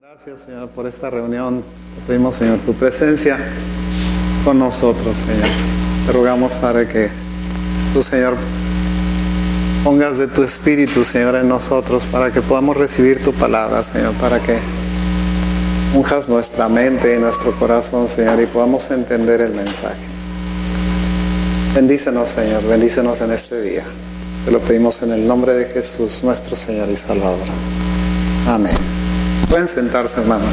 Gracias, Señor, por esta reunión. Te pedimos, Señor, tu presencia con nosotros, Señor. Te rogamos, Padre, que tú, Señor, pongas de tu Espíritu, Señor, en nosotros para que podamos recibir tu palabra, Señor, para que unjas nuestra mente y nuestro corazón, Señor, y podamos entender el mensaje. Bendícenos, Señor, bendícenos en este día. Te lo pedimos en el nombre de Jesús, nuestro Señor y Salvador. Amén. Pueden sentarse, hermano.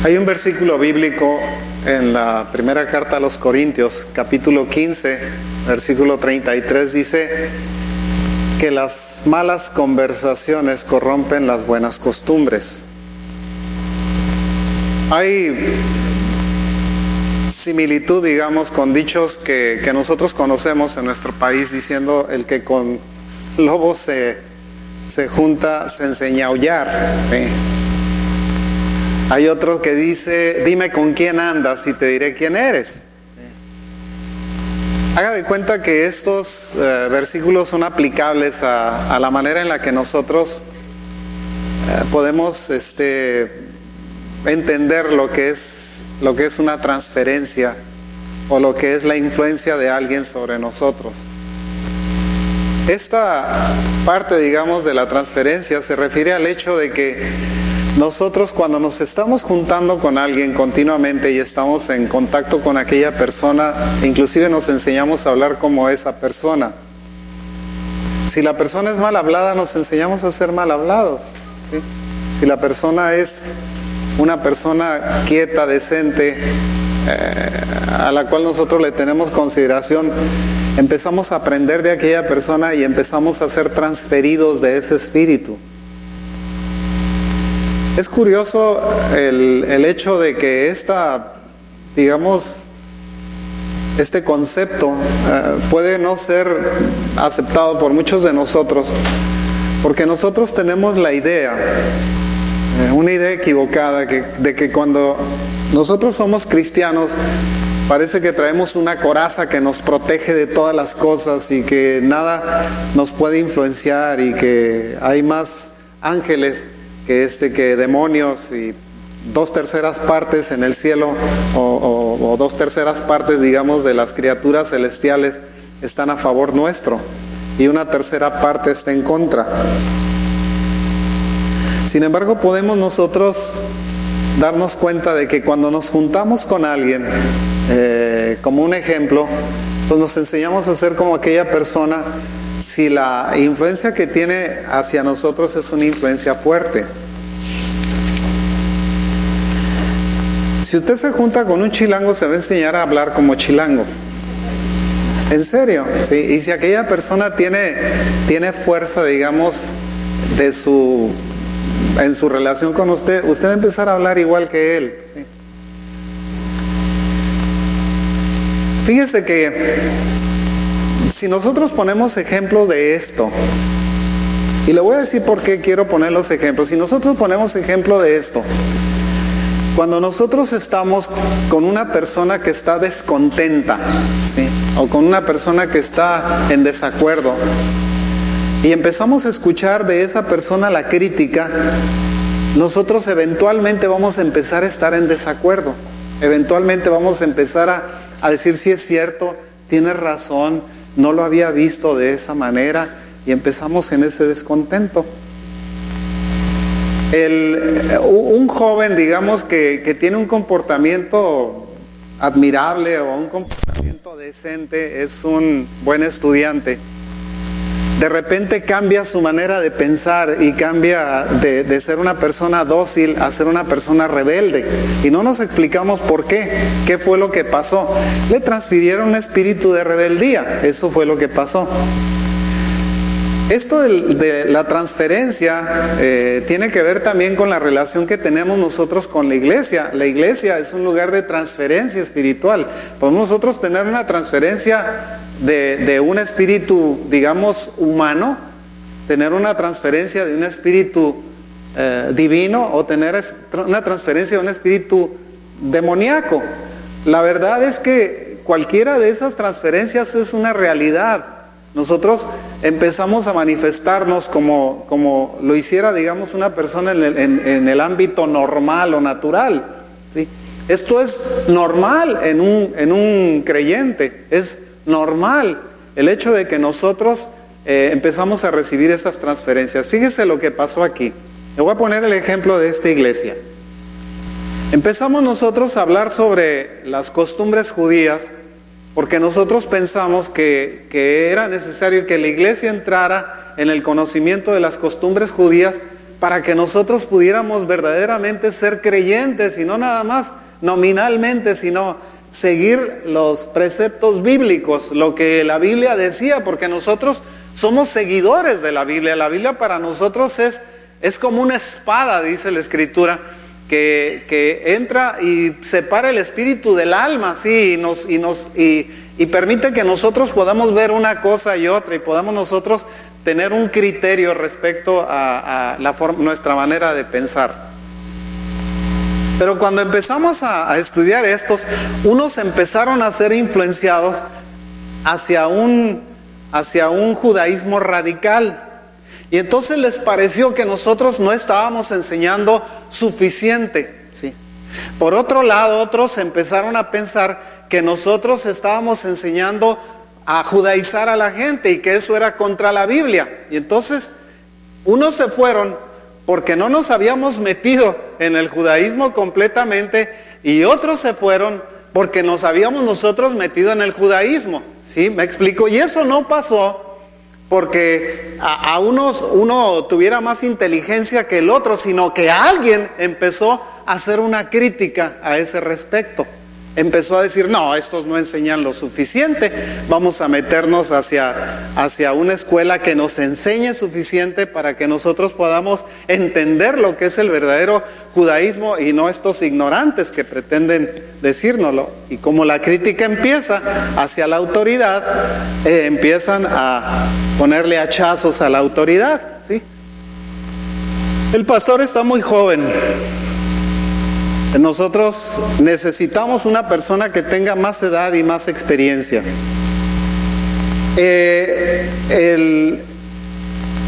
Hay un versículo bíblico en la primera carta a los Corintios, capítulo 15, versículo 33, dice que las malas conversaciones corrompen las buenas costumbres. Hay similitud, digamos, con dichos que nosotros conocemos en nuestro país, diciendo: el que con lobos se junta se enseña a aullar, ¿sí? Hay otro que dice: dime con quién andas y te diré quién eres. Haga de cuenta que estos versículos son aplicables a la manera en la que nosotros podemos entender lo que es una transferencia o lo que es la influencia de alguien sobre nosotros. Esta parte, digamos, de la transferencia se refiere al hecho de que nosotros, cuando nos estamos juntando con alguien continuamente y estamos en contacto con aquella persona, inclusive nos enseñamos a hablar como esa persona. Si la persona es mal hablada, nos enseñamos a ser mal hablados, ¿sí? Si la persona es una persona quieta, decente, a la cual nosotros le tenemos consideración, empezamos a aprender de aquella persona y empezamos a ser transferidos de ese espíritu. Es curioso el hecho de que este concepto puede no ser aceptado por muchos de nosotros, porque nosotros tenemos la idea, una idea equivocada, de que cuando nosotros somos cristianos parece que traemos una coraza que nos protege de todas las cosas y que nada nos puede influenciar, y que hay más ángeles que demonios, y 2/3 partes en el cielo o 2/3 partes, digamos, de las criaturas celestiales están a favor nuestro y 1/3 parte está en contra. Sin embargo, podemos nosotros darnos cuenta de que cuando nos juntamos con alguien, como un ejemplo, pues nos enseñamos a ser como aquella persona si la influencia que tiene hacia nosotros es una influencia fuerte. Si usted se junta con un chilango, se va a enseñar a hablar como chilango. En serio, ¿sí? Y si aquella persona tiene fuerza, digamos, en su relación con usted va a empezar a hablar igual que él, ¿sí? Fíjese que si nosotros ponemos ejemplos de esto, y le voy a decir por qué quiero poner los ejemplos. Si nosotros ponemos ejemplo de esto, cuando nosotros estamos con una persona que está descontenta, ¿sí? O con una persona que está en desacuerdo, y empezamos a escuchar de esa persona la crítica, nosotros eventualmente vamos a empezar a estar en desacuerdo. Eventualmente vamos a empezar a decir: sí, es cierto, tienes razón, no lo había visto de esa manera, y empezamos en ese descontento. Un joven, digamos, que tiene un comportamiento admirable o un comportamiento decente, es un buen estudiante, de repente cambia su manera de pensar y cambia de ser una persona dócil a ser una persona rebelde, y no nos explicamos por qué fue lo que pasó. Le transfirieron un espíritu de rebeldía, eso fue lo que pasó. Esto de la transferencia tiene que ver también con la relación que tenemos nosotros con la iglesia. La iglesia es un lugar de transferencia espiritual. Podemos nosotros tener una transferencia de un espíritu, digamos, humano, tener una transferencia de un espíritu divino, o tener una transferencia de un espíritu demoníaco. La verdad es que cualquiera de esas transferencias es una realidad. Nosotros empezamos a manifestarnos como lo hiciera, digamos, una persona en el ámbito normal o natural, ¿sí? Esto es normal en un creyente, es normal el hecho de que nosotros empezamos a recibir esas transferencias. Fíjese lo que pasó aquí. Le voy a poner el ejemplo de esta iglesia. Empezamos nosotros a hablar sobre las costumbres judías porque nosotros pensamos que era necesario que la iglesia entrara en el conocimiento de las costumbres judías para que nosotros pudiéramos verdaderamente ser creyentes y no nada más nominalmente, sino seguir los preceptos bíblicos, lo que la Biblia decía, porque nosotros somos seguidores de la Biblia. La Biblia para nosotros es como una espada, dice la Escritura, que entra y separa el espíritu del alma, ¿sí? y permite que nosotros podamos ver una cosa y otra y podamos nosotros tener un criterio respecto a nuestra manera de pensar. Pero cuando empezamos a estudiar estos, unos empezaron a ser influenciados hacia un judaísmo radical. Y entonces les pareció que nosotros no estábamos enseñando suficiente, ¿sí? Por otro lado, otros empezaron a pensar que nosotros estábamos enseñando a judaizar a la gente y que eso era contra la Biblia. Y entonces unos se fueron porque no nos habíamos metido en el judaísmo completamente y otros se fueron porque nos habíamos nosotros metido en el judaísmo, ¿sí? ¿Me explico? Y eso no pasó porque uno tuviera más inteligencia que el otro, sino que alguien empezó a hacer una crítica a ese respecto. Empezó a decir, no, estos no enseñan lo suficiente, vamos a meternos hacia una escuela que nos enseñe suficiente para que nosotros podamos entender lo que es el verdadero judaísmo y no estos ignorantes que pretenden decírnoslo. Y como la crítica empieza hacia la autoridad, empiezan a ponerle hachazos a la autoridad, ¿sí? El pastor está muy joven. Nosotros necesitamos una persona que tenga más edad y más experiencia. En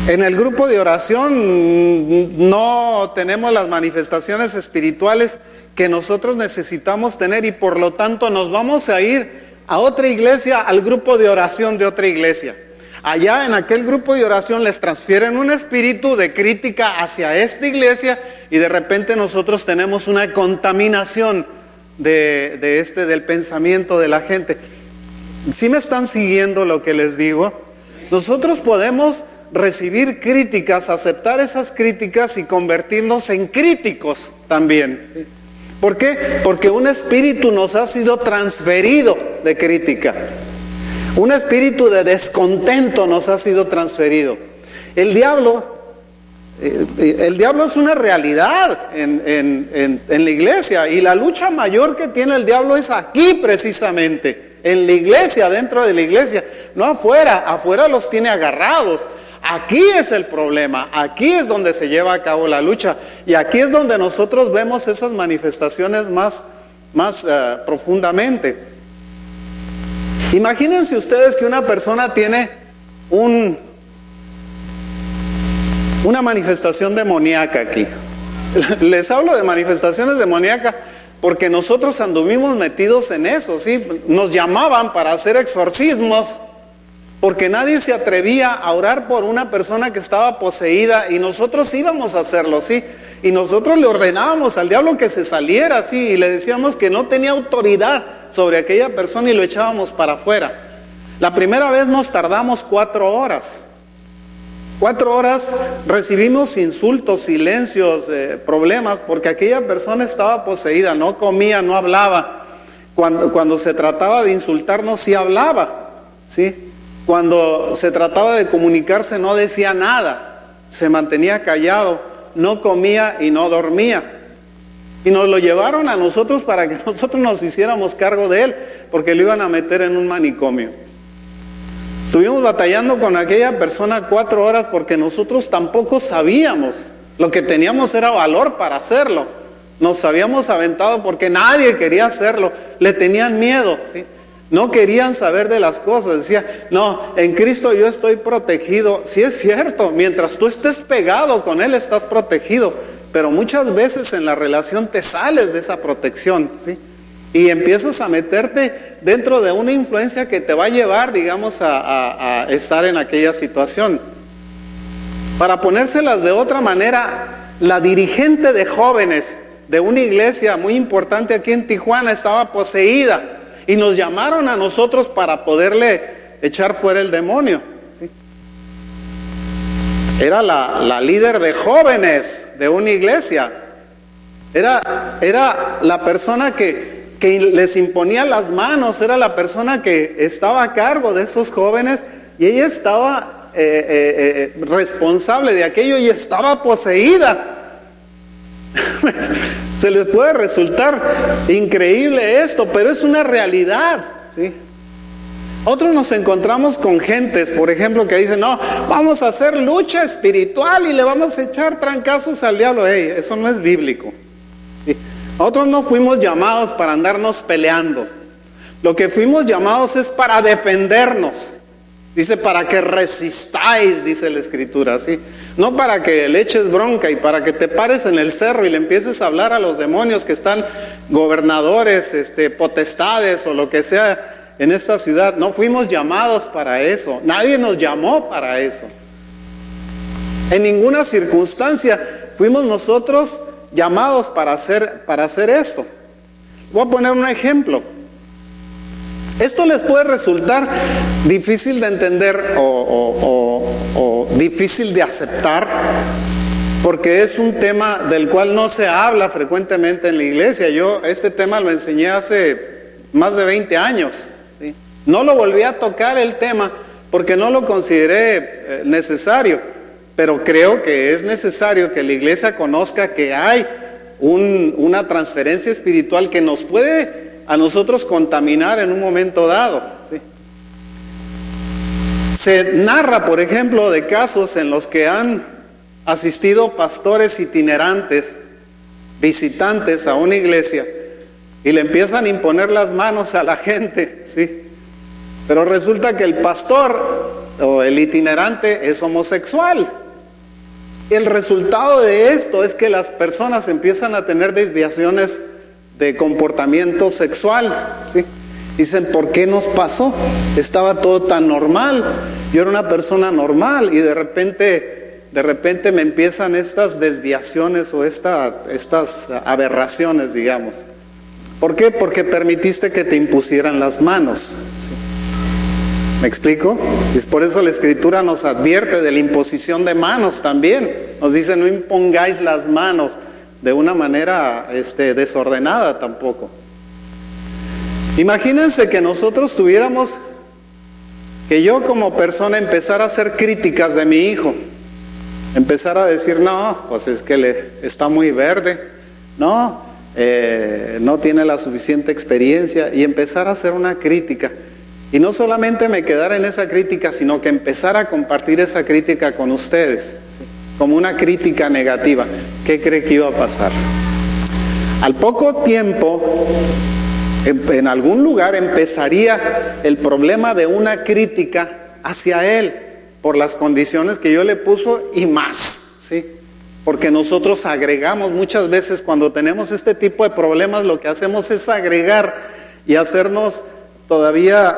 el grupo de oración no tenemos las manifestaciones espirituales que nosotros necesitamos tener y por lo tanto nos vamos a ir a otra iglesia, al grupo de oración de otra iglesia. Allá en aquel grupo de oración les transfieren un espíritu de crítica hacia esta iglesia y de repente nosotros tenemos una contaminación del pensamiento de la gente. ¿Sí me están siguiendo lo que les digo? Nosotros podemos recibir críticas, aceptar esas críticas y convertirnos en críticos también, ¿sí? ¿Por qué? Porque un espíritu nos ha sido transferido de crítica. Un espíritu de descontento nos ha sido transferido. El diablo es una realidad en la iglesia y la lucha mayor que tiene el diablo es aquí precisamente, en la iglesia, dentro de la iglesia, no afuera. Afuera los tiene agarrados. Aquí es el problema, aquí es donde se lleva a cabo la lucha y aquí es donde nosotros vemos esas manifestaciones más profundamente. Imagínense ustedes que una persona tiene una manifestación demoníaca aquí. Les hablo de manifestaciones demoníacas porque nosotros anduvimos metidos en eso, ¿sí? Nos llamaban para hacer exorcismos porque nadie se atrevía a orar por una persona que estaba poseída y nosotros íbamos a hacerlo, ¿sí? Y nosotros le ordenábamos al diablo que se saliera, ¿sí? Y le decíamos que no tenía autoridad sobre aquella persona y lo echábamos para afuera. La primera vez nos tardamos 4 horas. 4 horas recibimos insultos, silencios, problemas, porque aquella persona estaba poseída, no comía, no hablaba. Cuando se trataba de insultarnos, sí hablaba, ¿sí? Cuando se trataba de comunicarse, no decía nada, se mantenía callado, no comía y no dormía. Y nos lo llevaron a nosotros para que nosotros nos hiciéramos cargo de él, porque lo iban a meter en un manicomio. Estuvimos batallando con aquella persona 4 horas porque nosotros tampoco sabíamos. Lo que teníamos era valor para hacerlo. Nos habíamos aventado porque nadie quería hacerlo, le tenían miedo, ¿sí? No querían saber de las cosas. Decía, no, en Cristo yo estoy protegido. Sí es cierto, mientras tú estés pegado con Él estás protegido, pero muchas veces en la relación te sales de esa protección, ¿sí? Y empiezas a meterte dentro de una influencia que te va a llevar, digamos, a estar en aquella situación. Para ponérselas de otra manera, la dirigente de jóvenes de una iglesia muy importante aquí en Tijuana estaba poseída y nos llamaron a nosotros para poderle echar fuera el demonio, ¿sí? Era la líder de jóvenes de una iglesia, era la persona que les imponía las manos, era la persona que estaba a cargo de esos jóvenes y ella estaba responsable de aquello y estaba poseída. Se les puede resultar increíble esto, pero es una realidad, ¿sí? Otros nos encontramos con gentes, por ejemplo, que dicen, no, vamos a hacer lucha espiritual y le vamos a echar trancazos al diablo. Hey, eso no es bíblico, ¿sí? Nosotros no fuimos llamados para andarnos peleando. Lo que fuimos llamados es para defendernos. Dice, para que resistáis, dice la Escritura, ¿sí? No para que le eches bronca y para que te pares en el cerro y le empieces a hablar a los demonios que están gobernadores, potestades o lo que sea en esta ciudad. No fuimos llamados para eso. Nadie nos llamó para eso. En ninguna circunstancia fuimos nosotros llamados para hacer esto. Voy a poner un ejemplo. Esto les puede resultar difícil de entender o difícil de aceptar, porque es un tema del cual no se habla frecuentemente en la iglesia. Yo este tema lo enseñé hace más de 20 años, ¿sí? No lo volví a tocar el tema porque no lo consideré necesario, pero creo que es necesario que la iglesia conozca que hay una transferencia espiritual que nos puede a nosotros contaminar en un momento dado, ¿sí? Se narra, por ejemplo, de casos en los que han asistido pastores itinerantes, visitantes a una iglesia, y le empiezan a imponer las manos a la gente, ¿sí? Pero resulta que el pastor o el itinerante es homosexual. El resultado de esto es que las personas empiezan a tener desviaciones de comportamiento sexual, ¿sí? Dicen, ¿por qué nos pasó? Estaba todo tan normal, yo era una persona normal y de repente me empiezan estas desviaciones o estas aberraciones, digamos. ¿Por qué? Porque permitiste que te impusieran las manos, ¿sí? ¿Me explico? Y es por eso la Escritura nos advierte de la imposición de manos también. Nos dice, no impongáis las manos de una manera desordenada tampoco. Imagínense que nosotros que yo como persona empezara a hacer críticas de mi hijo, empezara a decir, no, pues es que está muy verde, no tiene la suficiente experiencia, y empezar a hacer una crítica, y no solamente me quedara en esa crítica, sino que empezara a compartir esa crítica con ustedes, ¿sí? Como una crítica negativa. ¿Qué cree que iba a pasar? Al poco tiempo, en algún lugar empezaría el problema de una crítica hacia él por las condiciones que yo le puso y más, ¿sí? Porque nosotros agregamos muchas veces cuando tenemos este tipo de problemas, lo que hacemos es agregar y hacernos todavía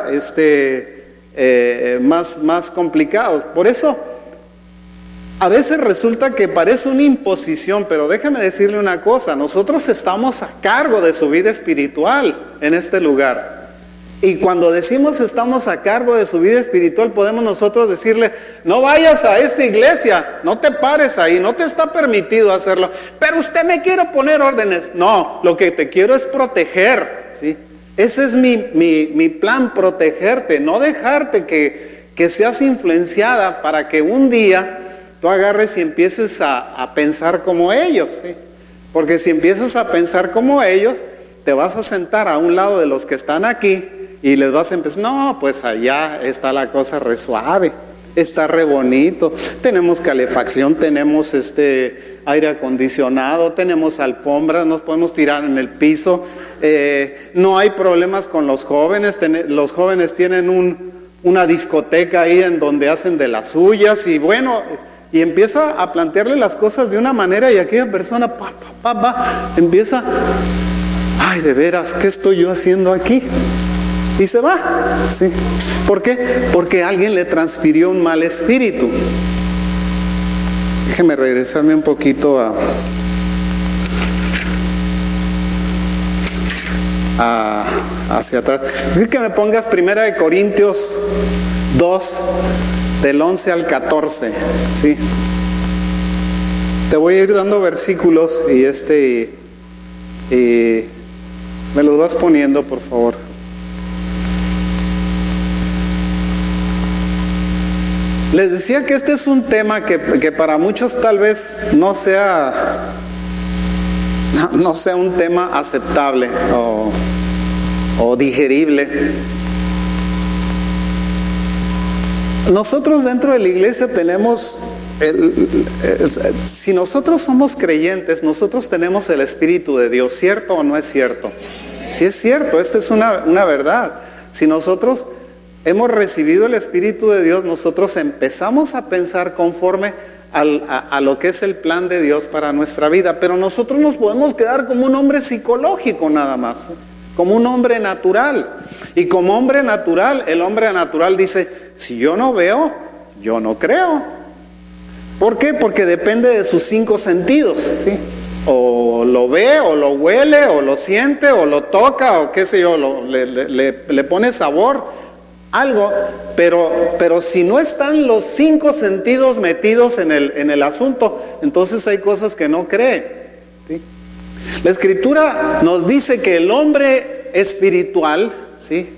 más complicados. Por eso a veces resulta que parece una imposición, pero déjame decirle una cosa, nosotros estamos a cargo de su vida espiritual en este lugar. Y cuando decimos estamos a cargo de su vida espiritual, podemos nosotros decirle, no vayas a esa iglesia, no te pares ahí, no te está permitido hacerlo, pero usted me quiere poner órdenes. No, lo que te quiero es proteger, ¿sí? Ese es mi plan, protegerte, no dejarte que seas influenciada para que un día tú agarres y empieces a pensar como ellos, ¿sí? Porque si empiezas a pensar como ellos, te vas a sentar a un lado de los que están aquí y les vas a empezar, no, pues allá está la cosa re suave, está re bonito, tenemos calefacción, tenemos aire acondicionado, tenemos alfombras, nos podemos tirar en el piso, no hay problemas con los jóvenes, los jóvenes tienen una discoteca ahí en donde hacen de las suyas y bueno, y empieza a plantearle las cosas de una manera y aquella persona empieza, ay, de veras, ¿qué estoy yo haciendo aquí? Y se va, ¿sí? ¿Por qué? Porque alguien le transfirió un mal espíritu. Déjeme regresarme un poquito hacia atrás. Quiero que me pongas 1 Corintios 2, del 11 al 14, ¿sí? Te voy a ir dando versículos y me los vas poniendo, por favor. Les decía que este es un tema que para muchos tal vez no sea un tema aceptable o digerible. Nosotros dentro de la iglesia tenemos, si nosotros somos creyentes, nosotros tenemos el Espíritu de Dios, ¿cierto o no es cierto? Sí es cierto, esta es una verdad. Si nosotros hemos recibido el Espíritu de Dios, nosotros empezamos a pensar conforme a lo que es el plan de Dios para nuestra vida, pero nosotros nos podemos quedar como un hombre psicológico nada más, como un hombre natural. Y como hombre natural, el hombre natural dice, si yo no veo, yo no creo. ¿Por qué? Porque depende de sus 5 sentidos, ¿sí? O lo ve, o lo huele, o lo siente, o lo toca, o qué sé yo, le pone sabor, algo, pero si no están los 5 sentidos metidos en el asunto, entonces hay cosas que no cree, ¿sí? La Escritura nos dice que el hombre espiritual, ¿sí?,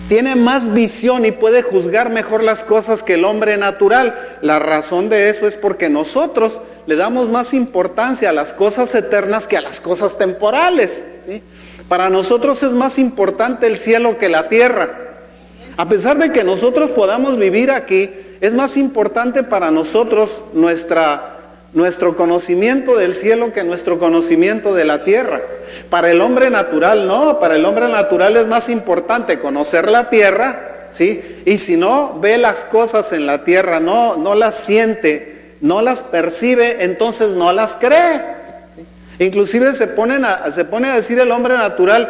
tiene más visión y puede juzgar mejor las cosas que el hombre natural. La razón de eso es porque nosotros le damos más importancia a las cosas eternas que a las cosas temporales, ¿sí? Para nosotros es más importante el cielo que la tierra. A pesar de que nosotros podamos vivir aquí, es más importante para nosotros nuestro conocimiento del cielo que nuestro conocimiento de la tierra. Para el hombre natural no, para el hombre natural es más importante conocer la tierra, ¿sí? Y si no ve las cosas en la tierra, no las siente, no las percibe, entonces no las cree, ¿sí? Inclusive se pone a decir el hombre natural,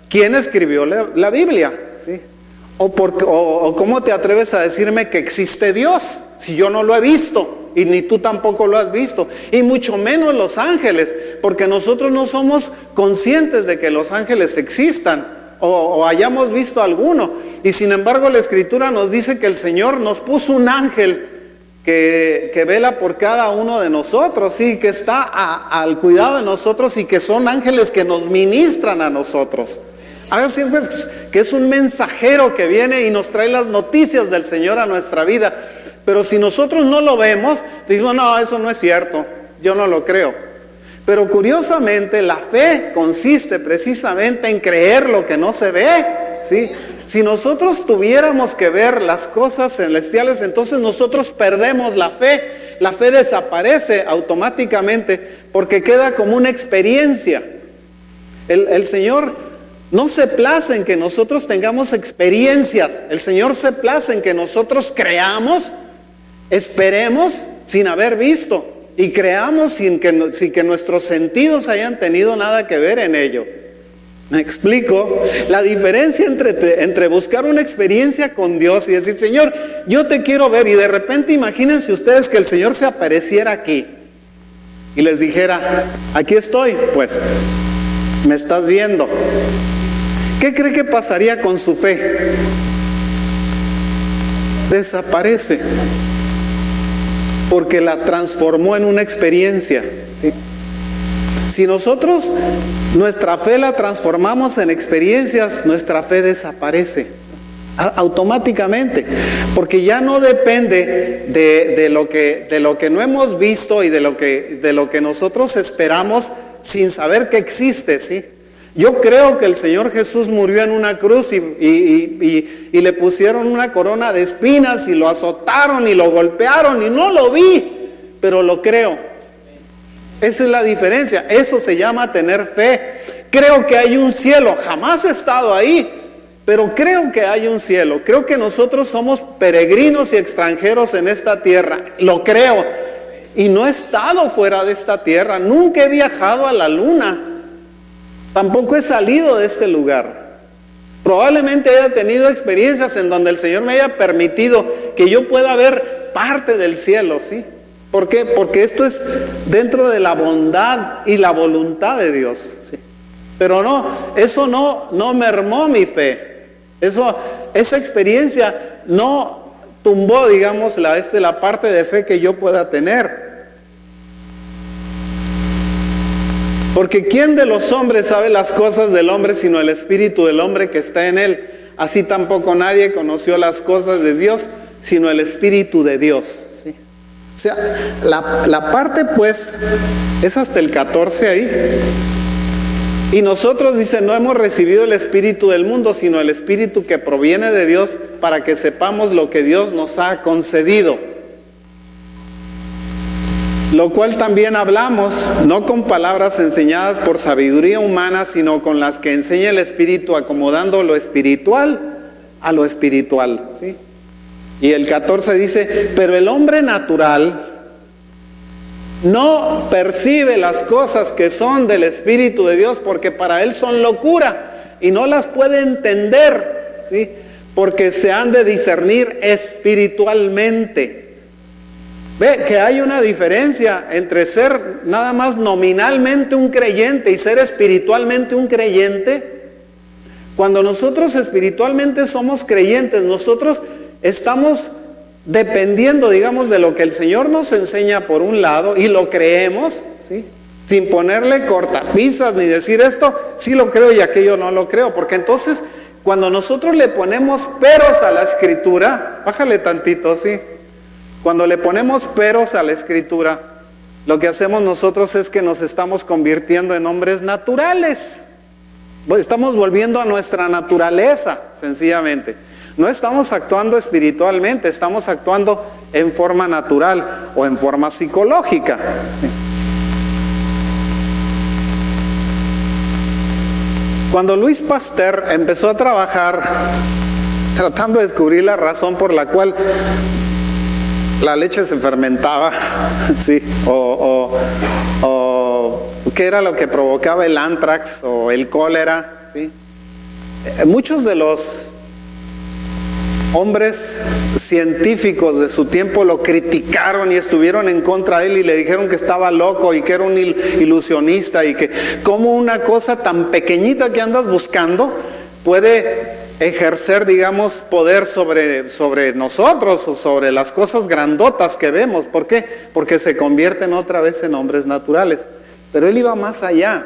¿quién escribió la Biblia? ¿Sí? O ¿cómo te atreves a decirme que existe Dios si yo no lo he visto? Y ni tú tampoco lo has visto, y mucho menos los ángeles, porque nosotros no somos conscientes de que los ángeles existan o hayamos visto alguno. Y sin embargo la Escritura nos dice que el Señor nos puso un ángel que vela por cada uno de nosotros, y que está al cuidado de nosotros, y que son ángeles que nos ministran a nosotros. Hágase que es un mensajero que viene y nos trae las noticias del Señor a nuestra vida. Pero si nosotros no lo vemos, digo, no, eso no es cierto, yo no lo creo. Pero curiosamente la fe consiste precisamente en creer lo que no se ve, ¿sí? Si nosotros tuviéramos que ver las cosas celestiales, entonces nosotros perdemos la fe. La fe desaparece automáticamente porque queda como una experiencia. El Señor no se place en que nosotros tengamos experiencias. El Señor se place en que nosotros creamos, esperemos sin haber visto, y creamos sin que nuestros sentidos hayan tenido nada que ver en ello. ¿Me explico? La diferencia entre buscar una experiencia con Dios y decir, Señor, yo te quiero ver, y de repente imagínense ustedes que el Señor se apareciera aquí y les dijera, aquí estoy, pues, me estás viendo. ¿Qué cree que pasaría con su fe? Desaparece, porque la transformó en una experiencia, ¿sí? Si nosotros nuestra fe la transformamos en experiencias, nuestra fe desaparece automáticamente, porque ya no depende de lo que no hemos visto y de lo que nosotros esperamos sin saber que existe, ¿sí? Yo creo que el Señor Jesús murió en una cruz y le pusieron una corona de espinas y lo azotaron y lo golpearon y no lo vi, pero lo creo. Esa es la diferencia. Eso se llama tener fe. Creo que hay un cielo. Jamás he estado ahí, pero creo que hay un cielo. Creo que nosotros somos peregrinos y extranjeros en esta tierra. Lo creo. Y no he estado fuera de esta tierra. Nunca he viajado a la luna. Tampoco he salido de este lugar. Probablemente haya tenido experiencias en donde el Señor me haya permitido que yo pueda ver parte del cielo, ¿sí? ¿Por qué? Porque esto es dentro de la bondad y la voluntad de Dios, ¿sí? Pero no, eso no mermó mi fe. Esa experiencia no tumbó, digamos, la parte de fe que yo pueda tener. Porque ¿quién de los hombres sabe las cosas del hombre sino el espíritu del hombre que está en él? Así tampoco nadie conoció las cosas de Dios sino el espíritu de Dios, ¿sí? O sea, la parte pues es hasta el 14 ahí. Y nosotros, dice, no hemos recibido el espíritu del mundo sino el espíritu que proviene de Dios, para que sepamos lo que Dios nos ha concedido. Lo cual también hablamos, no con palabras enseñadas por sabiduría humana, sino con las que enseña el Espíritu, acomodando lo espiritual a lo espiritual, ¿sí? Y el 14 dice, pero el hombre natural no percibe las cosas que son del Espíritu de Dios, porque para él son locura y no las puede entender, ¿sí? Porque se han de discernir espiritualmente. Ve que hay una diferencia entre ser nada más nominalmente un creyente y ser espiritualmente un creyente. Cuando nosotros espiritualmente somos creyentes, nosotros estamos dependiendo, digamos, de lo que el Señor nos enseña por un lado y lo creemos, ¿sí? Sin ponerle cortapisas ni decir esto sí lo creo y aquello no lo creo, porque entonces cuando nosotros le ponemos peros a la Escritura, bájale tantito, ¿sí? Cuando le ponemos peros a la Escritura, lo que hacemos nosotros es que nos estamos convirtiendo en hombres naturales. Estamos volviendo a nuestra naturaleza, sencillamente. No estamos actuando espiritualmente, estamos actuando en forma natural o en forma psicológica. Cuando Luis Pasteur empezó a trabajar tratando de descubrir la razón por la cual la leche se fermentaba, ¿sí? O qué era lo que provocaba el anthrax o el cólera, ¿sí? Muchos de los hombres científicos de su tiempo lo criticaron y estuvieron en contra de él y le dijeron que estaba loco y que era un ilusionista y que cómo una cosa tan pequeñita que andas buscando puede ejercer, digamos, poder sobre nosotros o sobre las cosas grandotas que vemos. ¿Por qué? Porque se convierten otra vez en hombres naturales. Pero él iba más allá.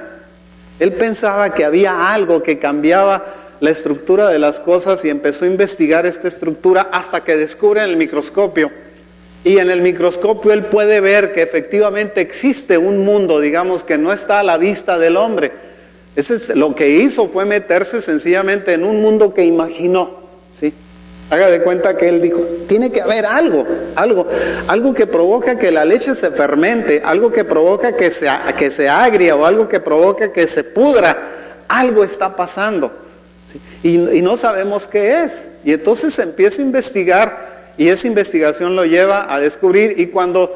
Él pensaba que había algo que cambiaba la estructura de las cosas y empezó a investigar esta estructura hasta que descubre en el microscopio. Y en el microscopio él puede ver que efectivamente existe un mundo, digamos, que no está a la vista del hombre. Lo que hizo fue meterse sencillamente en un mundo que imaginó, ¿sí? Haga de cuenta que él dijo, tiene que haber algo que provoca que la leche se fermente, algo que provoca que se agria o algo que provoca que se pudra. Algo está pasando, ¿sí? Y no sabemos qué es. Y entonces empieza a investigar y esa investigación lo lleva a descubrir. Y cuando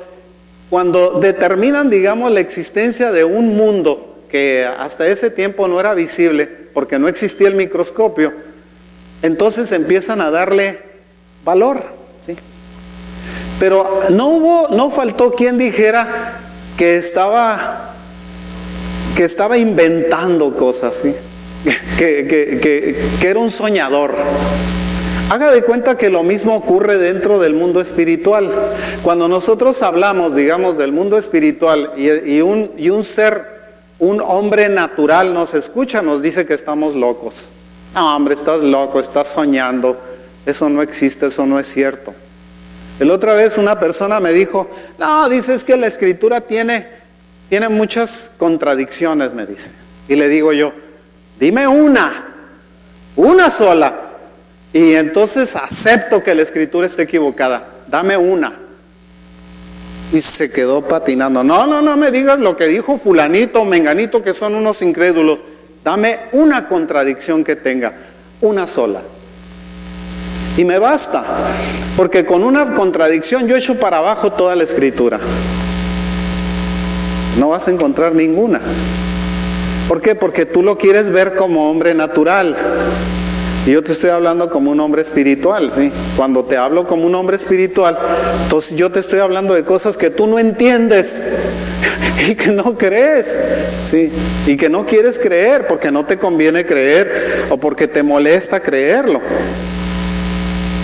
determinan, digamos, la existencia de un mundo que hasta ese tiempo no era visible porque no existía el microscopio, entonces empiezan a darle valor, ¿sí? Pero no faltó quien dijera que estaba inventando cosas, ¿sí? que era un soñador. Haga de cuenta que lo mismo ocurre dentro del mundo espiritual. Cuando nosotros hablamos, digamos, del mundo espiritual y un hombre natural nos escucha, nos dice que estamos locos. No, hombre, estás loco, estás soñando. Eso no existe, eso no es cierto. La otra vez una persona me dijo, no, dices que la Escritura tiene muchas contradicciones, me dice. Y le digo yo, dime una sola. Y entonces acepto que la Escritura esté equivocada. Dame una. Y se quedó patinando. No me digas lo que dijo fulanito o menganito, que son unos incrédulos. Dame una contradicción que tenga, una sola. Y me basta, porque con una contradicción yo echo para abajo toda la Escritura. No vas a encontrar ninguna. ¿Por qué? Porque tú lo quieres ver como hombre natural. Y yo te estoy hablando como un hombre espiritual, ¿sí? Cuando te hablo como un hombre espiritual, entonces yo te estoy hablando de cosas que tú no entiendes y que no crees, ¿sí? Y que no quieres creer porque no te conviene creer o porque te molesta creerlo.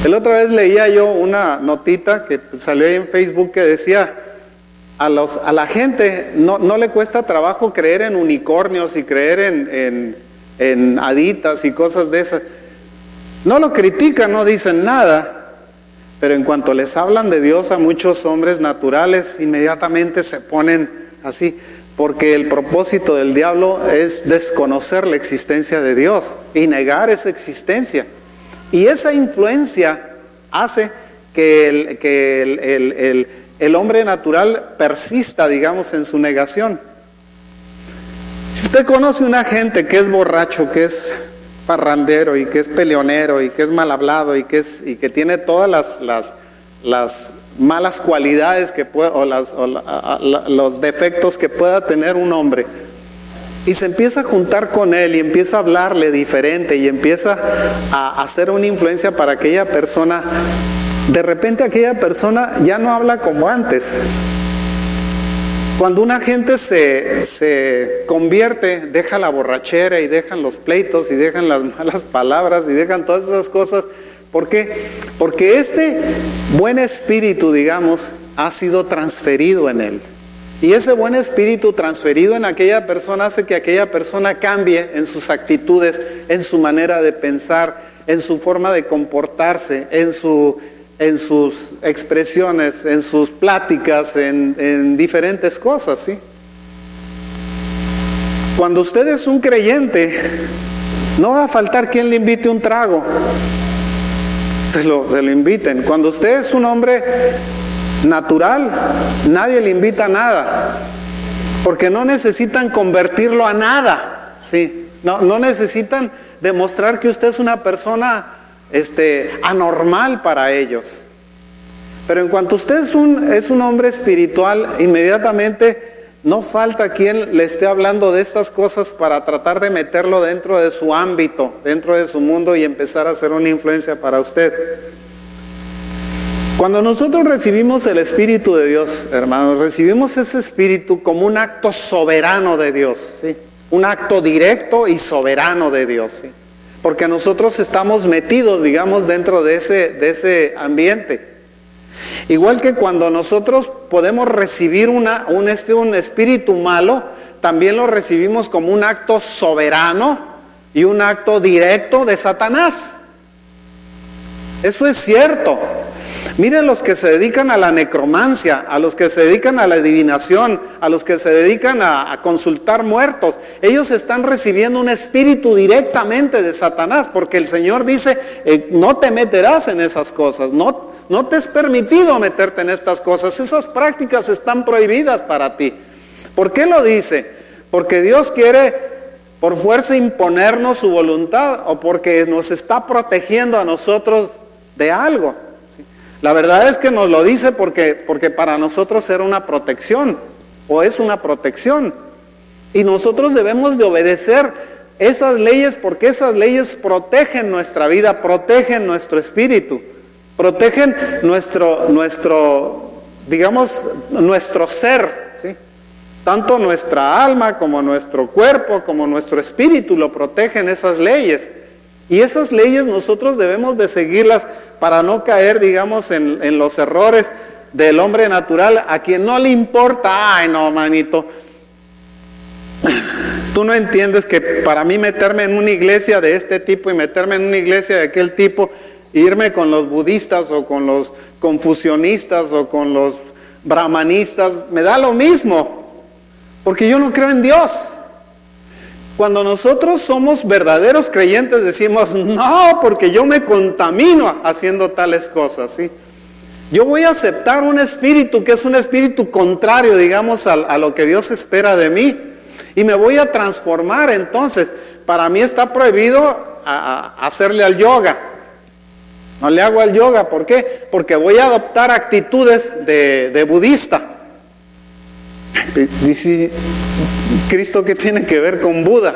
La otra vez leía yo una notita que salió ahí en Facebook que decía, a la gente no le cuesta trabajo creer en unicornios y creer en haditas y cosas de esas. No lo critican, no dicen nada, pero en cuanto les hablan de Dios a muchos hombres naturales, inmediatamente se ponen así, porque el propósito del diablo es desconocer la existencia de Dios y negar esa existencia. Y esa influencia hace que el hombre natural persista, digamos, en su negación. Si usted conoce una gente que es borracho, que es parrandero y que es peleonero y que es mal hablado y que tiene todas las malas cualidades que puede, los defectos que pueda tener un hombre, y se empieza a juntar con él y empieza a hablarle diferente y empieza a hacer una influencia para aquella persona, de repente aquella persona ya no habla como antes. Cuando una gente se convierte, deja la borrachera y dejan los pleitos y dejan las malas palabras y dejan todas esas cosas. ¿Por qué? Porque este buen espíritu, digamos, ha sido transferido en él. Y ese buen espíritu transferido en aquella persona hace que aquella persona cambie en sus actitudes, en su manera de pensar, en su forma de comportarse, en sus expresiones, en sus pláticas, en diferentes cosas, ¿sí? Cuando usted es un creyente, no va a faltar quien le invite un trago. Se lo inviten. Cuando usted es un hombre natural, nadie le invita a nada, porque no necesitan convertirlo a nada, ¿sí? No necesitan demostrar que usted es una persona anormal para ellos. Pero en cuanto usted es un hombre espiritual, inmediatamente no falta quien le esté hablando de estas cosas para tratar de meterlo dentro de su ámbito, dentro de su mundo, y empezar a hacer una influencia para usted. Cuando nosotros recibimos el Espíritu de Dios, hermanos, recibimos ese Espíritu como un acto soberano de Dios, ¿sí? Un acto directo y soberano de Dios, ¿sí? Porque nosotros estamos metidos, digamos, dentro de ese ambiente. Igual que cuando nosotros podemos recibir un espíritu malo, también lo recibimos como un acto soberano y un acto directo de Satanás. Eso es cierto. Miren los que se dedican a la necromancia, a los que se dedican a la adivinación, a los que se dedican a consultar muertos. Ellos están recibiendo un espíritu directamente de Satanás, porque el Señor dice, no te meterás en esas cosas, no te es permitido meterte en estas cosas. Esas prácticas están prohibidas para ti. ¿Por qué lo dice? Porque Dios quiere por fuerza imponernos su voluntad, o porque nos está protegiendo a nosotros de algo. La verdad es que nos lo dice porque para nosotros era una protección, o es una protección. Y nosotros debemos de obedecer esas leyes, porque esas leyes protegen nuestra vida, protegen nuestro espíritu, protegen nuestro ser, ¿sí? Tanto nuestra alma como nuestro cuerpo, como nuestro espíritu lo protegen esas leyes. Y esas leyes nosotros debemos de seguirlas para no caer, digamos, en los errores del hombre natural, a quien no le importa. Ay, no, manito, tú no entiendes que para mí meterme en una iglesia de este tipo y meterme en una iglesia de aquel tipo, irme con los budistas o con los confucionistas o con los brahmanistas, me da lo mismo, porque yo no creo en Dios. Cuando nosotros somos verdaderos creyentes decimos, no, porque yo me contamino haciendo tales cosas, ¿sí? Yo voy a aceptar un espíritu que es un espíritu contrario, digamos, a lo que Dios espera de mí. Y me voy a transformar. Entonces, para mí está prohibido hacerle al yoga. No le hago al yoga. ¿Por qué? Porque voy a adoptar actitudes de budista. Dice Cristo, ¿qué tiene que ver con Buda?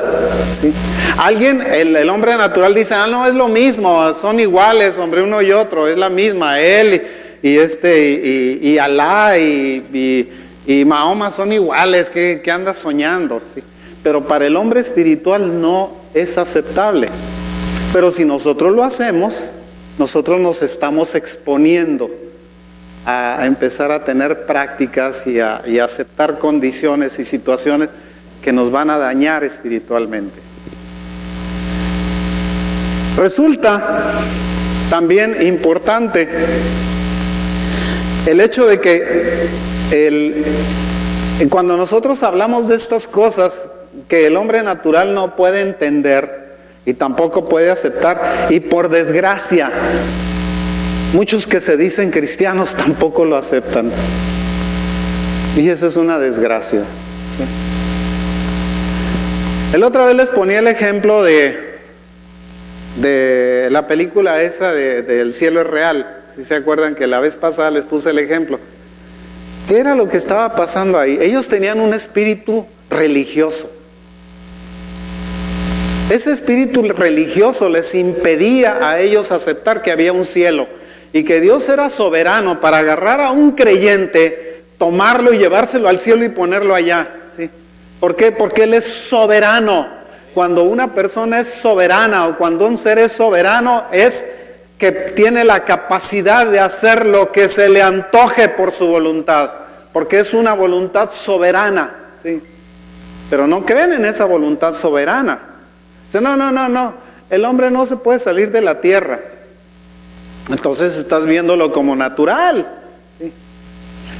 ¿Sí? Alguien, el hombre natural dice, no, es lo mismo, son iguales, hombre, uno y otro, es la misma, él y Alá y Mahoma son iguales, ¿qué andas soñando? ¿Sí? Pero para el hombre espiritual no es aceptable. Pero si nosotros lo hacemos, nosotros nos estamos exponiendo a empezar a tener prácticas y a aceptar condiciones y situaciones que nos van a dañar espiritualmente. Resulta también importante el hecho de que cuando nosotros hablamos de estas cosas que el hombre natural no puede entender y tampoco puede aceptar, y por desgracia muchos que se dicen cristianos tampoco lo aceptan, y esa es una desgracia, ¿sí? El otra vez les ponía el ejemplo de la película esa de El cielo es real. Si se acuerdan que la vez pasada les puse el ejemplo. ¿Qué era lo que estaba pasando ahí? Ellos tenían un espíritu religioso. Ese espíritu religioso les impedía a ellos aceptar que había un cielo y que Dios era soberano para agarrar a un creyente, tomarlo y llevárselo al cielo y ponerlo allá, ¿sí? ¿Por qué? Porque Él es soberano. Cuando una persona es soberana o cuando un ser es soberano, es que tiene la capacidad de hacer lo que se le antoje por su voluntad, porque es una voluntad soberana, ¿sí? Pero no creen en esa voluntad soberana. Dicen, no, el hombre no se puede salir de la tierra. Entonces estás viéndolo como natural, ¿sí?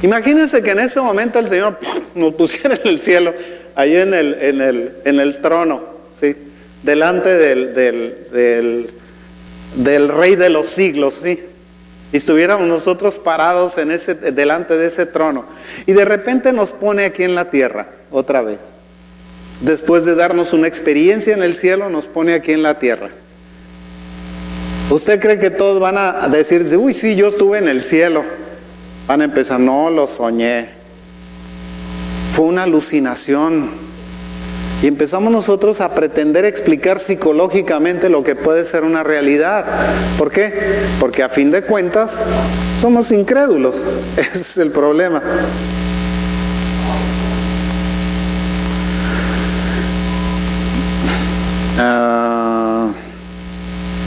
Imagínense que en ese momento el Señor nos pusiera en el cielo, ahí en el trono, ¿sí? Delante del Rey de los siglos, ¿sí? Y estuviéramos nosotros parados delante de ese trono. Y de repente nos pone aquí en la tierra, otra vez. Después de darnos una experiencia en el cielo, nos pone aquí en la tierra. ¿Usted cree que todos van a decir, uy, sí, yo estuve en el cielo? Van a empezar, no, lo soñé. Fue una alucinación. Y empezamos nosotros a pretender explicar psicológicamente lo que puede ser una realidad. ¿Por qué? Porque a fin de cuentas somos incrédulos. Ese es el problema.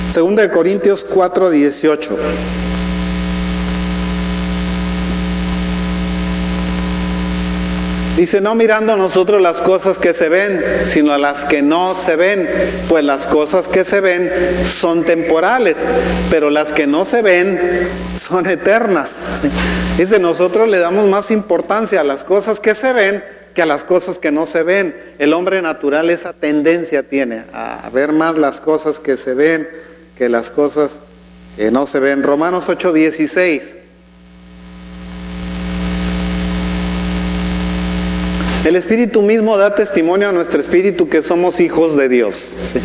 Segunda de Corintios 4:18. Dice, no mirando nosotros las cosas que se ven, sino las que no se ven, pues las cosas que se ven son temporales, pero las que no se ven son eternas. ¿Sí? Dice, nosotros le damos más importancia a las cosas que se ven que a las cosas que no se ven. El hombre natural esa tendencia tiene a ver más las cosas que se ven que las cosas que no se ven. Romanos 8:16. El Espíritu mismo da testimonio a nuestro espíritu que somos hijos de Dios. ¿Sí?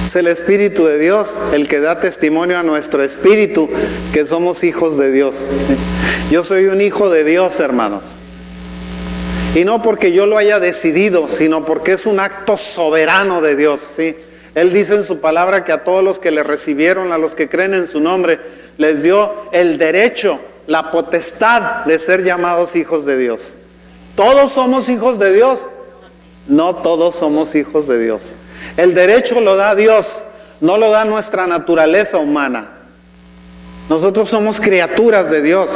Es el Espíritu de Dios el que da testimonio a nuestro espíritu que somos hijos de Dios. ¿Sí? Yo soy un hijo de Dios, hermanos. Y no porque yo lo haya decidido, sino porque es un acto soberano de Dios. ¿Sí? Él dice en su palabra que a todos los que le recibieron, a los que creen en su nombre, les dio el derecho, la potestad de ser llamados hijos de Dios. ¿Todos somos hijos de Dios? No todos somos hijos de Dios. El derecho lo da Dios, no lo da nuestra naturaleza humana. Nosotros somos criaturas de Dios.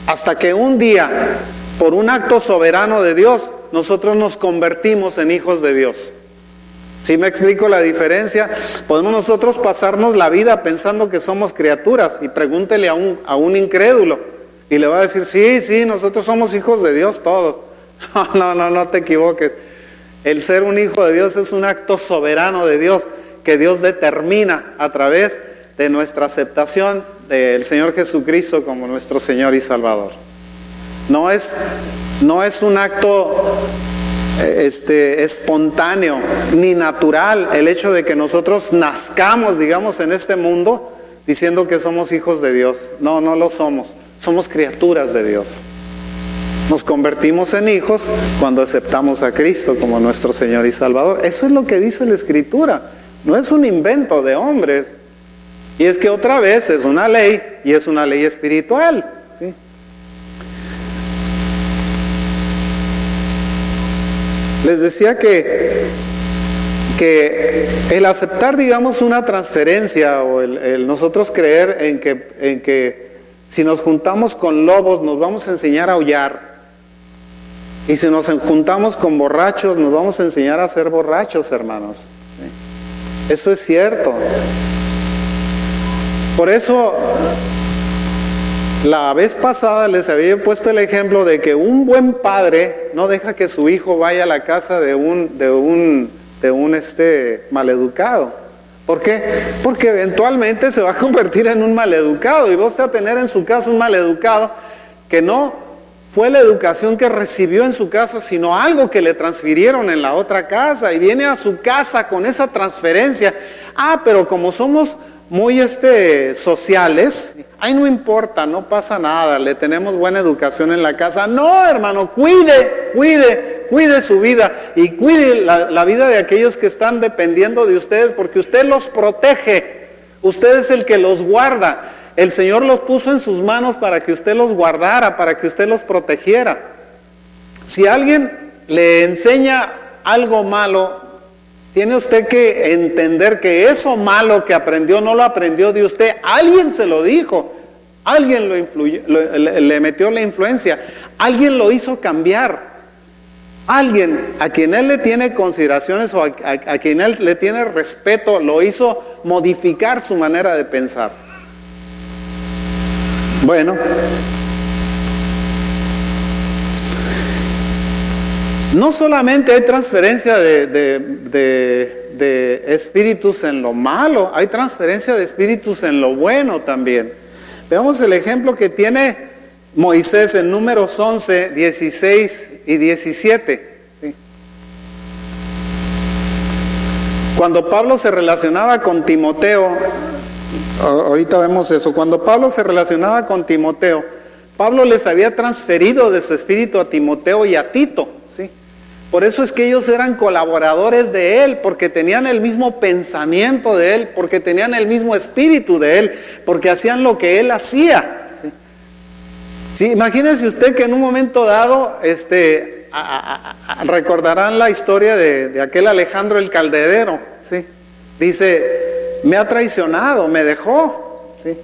Hasta que un día, por un acto soberano de Dios, nosotros nos convertimos en hijos de Dios. ¿Sí me explico la diferencia? Podemos nosotros pasarnos la vida pensando que somos criaturas, y pregúntele a un incrédulo y le va a decir, sí, nosotros somos hijos de Dios todos. No te equivoques. El ser un hijo de Dios es un acto soberano de Dios que Dios determina a través de nuestra aceptación del Señor Jesucristo como nuestro Señor y Salvador. No es un acto espontáneo ni natural el hecho de que nosotros nazcamos, digamos, en este mundo diciendo que somos hijos de Dios. No, no lo somos. Somos criaturas de Dios. Nos convertimos en hijos cuando aceptamos a Cristo como nuestro Señor y Salvador. Eso es lo que dice la Escritura. No es un invento de hombres. Y es que otra vez es una ley, y es una ley espiritual, ¿sí? Les decía que el aceptar, digamos, una transferencia, o el nosotros creer en que si nos juntamos con lobos nos vamos a enseñar a aullar, y si nos juntamos con borrachos nos vamos a enseñar a ser borrachos, hermanos, ¿sí? Eso es cierto. Por eso la vez pasada les había puesto el ejemplo de que un buen padre no deja que su hijo vaya a la casa de un maleducado. ¿Por qué? Porque eventualmente se va a convertir en un maleducado, y vos va a tener en su casa un maleducado que no fue la educación que recibió en su casa, sino algo que le transfirieron en la otra casa, y viene a su casa con esa transferencia. Pero como somos muy sociales, ay, no importa, no pasa nada, le tenemos buena educación en la casa. No, hermano, cuide su vida, y cuide la vida de aquellos que están dependiendo de ustedes, porque usted los protege, usted es el que los guarda. El Señor los puso en sus manos para que usted los guardara, para que usted los protegiera. Si alguien le enseña algo malo, tiene usted que entender que eso malo que aprendió no lo aprendió de usted. Alguien se lo dijo, alguien le metió la influencia, alguien lo hizo cambiar. Alguien a quien él le tiene consideraciones, o a quien él le tiene respeto, lo hizo modificar su manera de pensar. Bueno, no solamente hay transferencia de espíritus en lo malo, hay transferencia de espíritus en lo bueno también. Veamos el ejemplo que tiene Moisés en Números 11, 16 y 17. ¿Sí? Cuando Pablo se relacionaba con Timoteo, ahorita vemos eso, cuando Pablo se relacionaba con Timoteo, Pablo les había transferido de su espíritu a Timoteo y a Tito, ¿sí? Por eso es que ellos eran colaboradores de él, porque tenían el mismo pensamiento de él, porque tenían el mismo espíritu de él, porque hacían lo que él hacía, ¿sí? Sí, imagínense usted que en un momento dado, recordarán la historia de aquel Alejandro el Calderero, ¿sí? Dice, me ha traicionado, me dejó, ¿sí?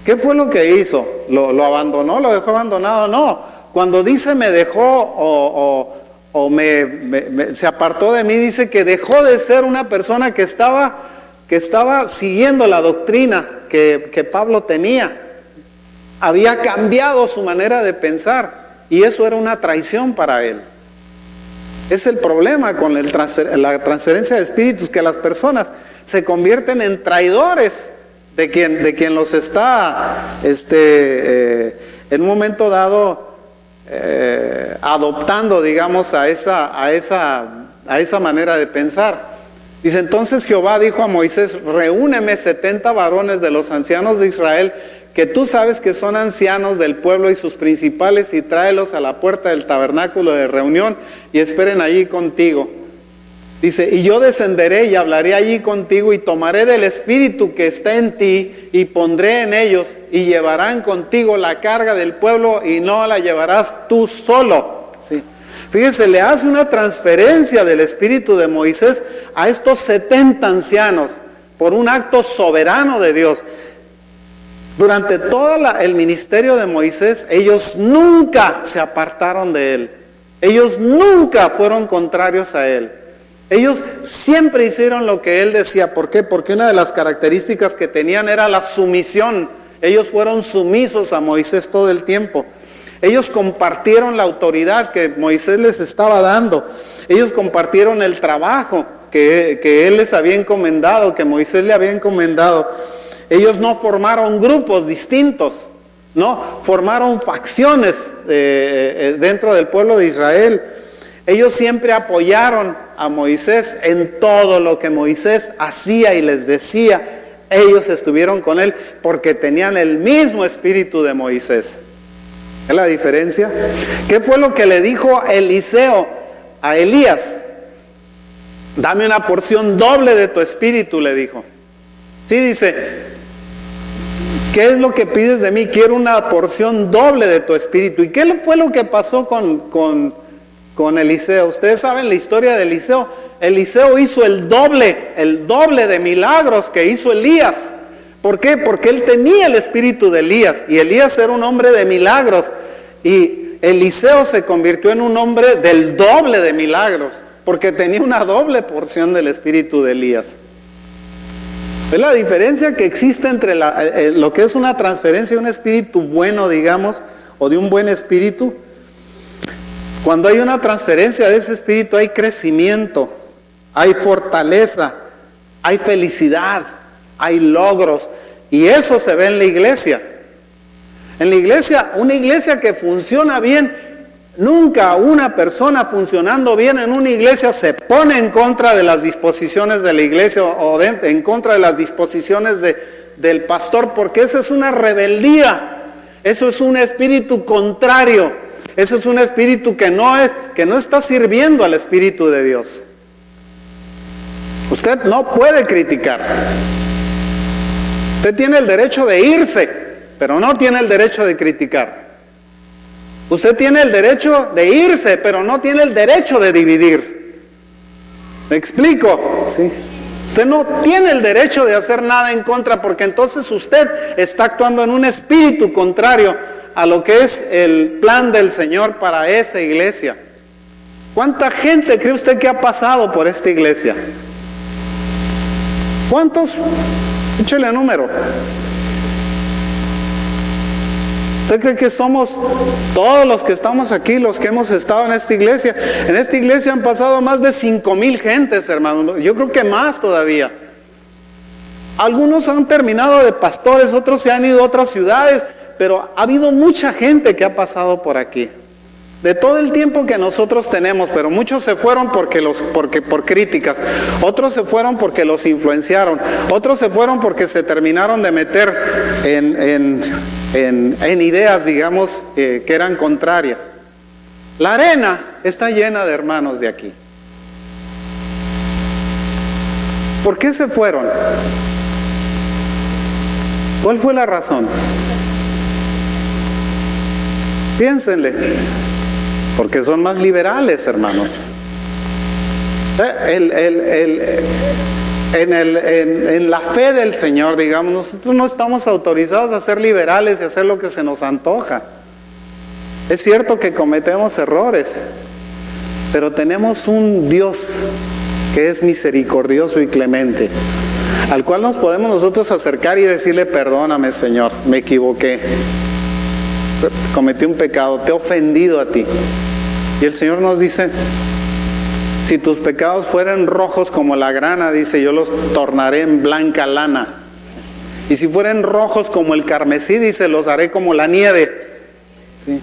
¿Qué fue lo que hizo? ¿Lo abandonó? ¿Lo dejó abandonado? No. Cuando dice me dejó se apartó de mí, dice que dejó de ser una persona que estaba siguiendo la doctrina que Pablo tenía. Había cambiado su manera de pensar, y eso era una traición para él. Es el problema con la transferencia de espíritus, que las personas se convierten en traidores de quien los está en un momento dado adoptando, digamos, a esa manera de pensar. Dice, entonces Jehová dijo a Moisés, reúneme 70 varones de los ancianos de Israel, que tú sabes que son ancianos del pueblo y sus principales, y tráelos a la puerta del tabernáculo de reunión y esperen allí contigo. Dice, y yo descenderé y hablaré allí contigo, y tomaré del espíritu que está en ti y pondré en ellos, y llevarán contigo la carga del pueblo, y no la llevarás tú solo. ¿Sí? Fíjense, le hace una transferencia del espíritu de Moisés a estos 70 ancianos por un acto soberano de Dios. Durante todo el ministerio de Moisés, ellos nunca se apartaron de él. Ellos nunca fueron contrarios a él. Ellos siempre hicieron lo que él decía. ¿Por qué? Porque una de las características que tenían era la sumisión. Ellos fueron sumisos a Moisés todo el tiempo. Ellos compartieron la autoridad que Moisés les estaba dando. Ellos compartieron el trabajo que él les había encomendado, que Moisés le había encomendado. Ellos no formaron grupos distintos, no, formaron facciones dentro del pueblo de Israel. Ellos siempre apoyaron a Moisés en todo lo que Moisés hacía y les decía. Ellos estuvieron con él porque tenían el mismo espíritu de Moisés. ¿Es la diferencia? ¿Qué fue lo que le dijo Eliseo a Elías? Dame una porción doble de tu espíritu, le dijo. Sí, dice, ¿qué es lo que pides de mí? Quiero una porción doble de tu espíritu. ¿Y qué fue lo que pasó con Eliseo? Ustedes saben la historia de Eliseo. Eliseo hizo el doble de milagros que hizo Elías. ¿Por qué? Porque él tenía el espíritu de Elías, y Elías era un hombre de milagros, y Eliseo se convirtió en un hombre del doble de milagros, porque tenía una doble porción del espíritu de Elías. ¿Es la diferencia que existe entre lo que es una transferencia de un espíritu bueno, digamos, o de un buen espíritu? Cuando hay una transferencia de ese espíritu hay crecimiento, hay fortaleza, hay felicidad, hay logros, y eso se ve en la iglesia. En la iglesia, una iglesia que funciona bien, nunca una persona funcionando bien en una iglesia se pone en contra de las disposiciones de la iglesia o en contra de las disposiciones del pastor, porque esa es una rebeldía, eso es un espíritu contrario, eso es un espíritu que no está sirviendo al Espíritu de Dios. Usted no puede criticar. Usted tiene el derecho de irse, pero no tiene el derecho de criticar. Usted tiene el derecho de irse, pero no tiene el derecho de dividir. ¿Me explico? ¿Sí? Usted no tiene el derecho de hacer nada en contra, porque entonces usted está actuando en un espíritu contrario a lo que es el plan del Señor para esa iglesia. ¿Cuánta gente cree usted que ha pasado por esta iglesia? ¿Cuántos? Échale número. ¿Usted cree que somos todos los que estamos aquí, los que hemos estado en esta iglesia? En esta iglesia han pasado más de 5,000 gentes, hermano. Yo creo que más todavía. Algunos han terminado de pastores, otros se han ido a otras ciudades, pero ha habido mucha gente que ha pasado por aquí. De todo el tiempo que nosotros tenemos, pero muchos se fueron por críticas, otros se fueron porque los influenciaron, otros se fueron porque se terminaron de meter en ideas, digamos, que eran contrarias. La arena está llena de hermanos de aquí. ¿Por qué se fueron? ¿Cuál fue la razón? Piénsenle. Porque son más liberales, hermanos. En la fe del Señor, digamos, nosotros no estamos autorizados a ser liberales y hacer lo que se nos antoja. Es cierto que cometemos errores, pero tenemos un Dios que es misericordioso y clemente, al cual nos podemos nosotros acercar y decirle: perdóname, Señor, me equivoqué, cometí un pecado, te he ofendido a ti. Y el Señor nos dice: si tus pecados fueran rojos como la grana, dice, yo los tornaré en blanca lana. Y si fueran rojos como el carmesí, dice, los haré como la nieve. ¿Sí?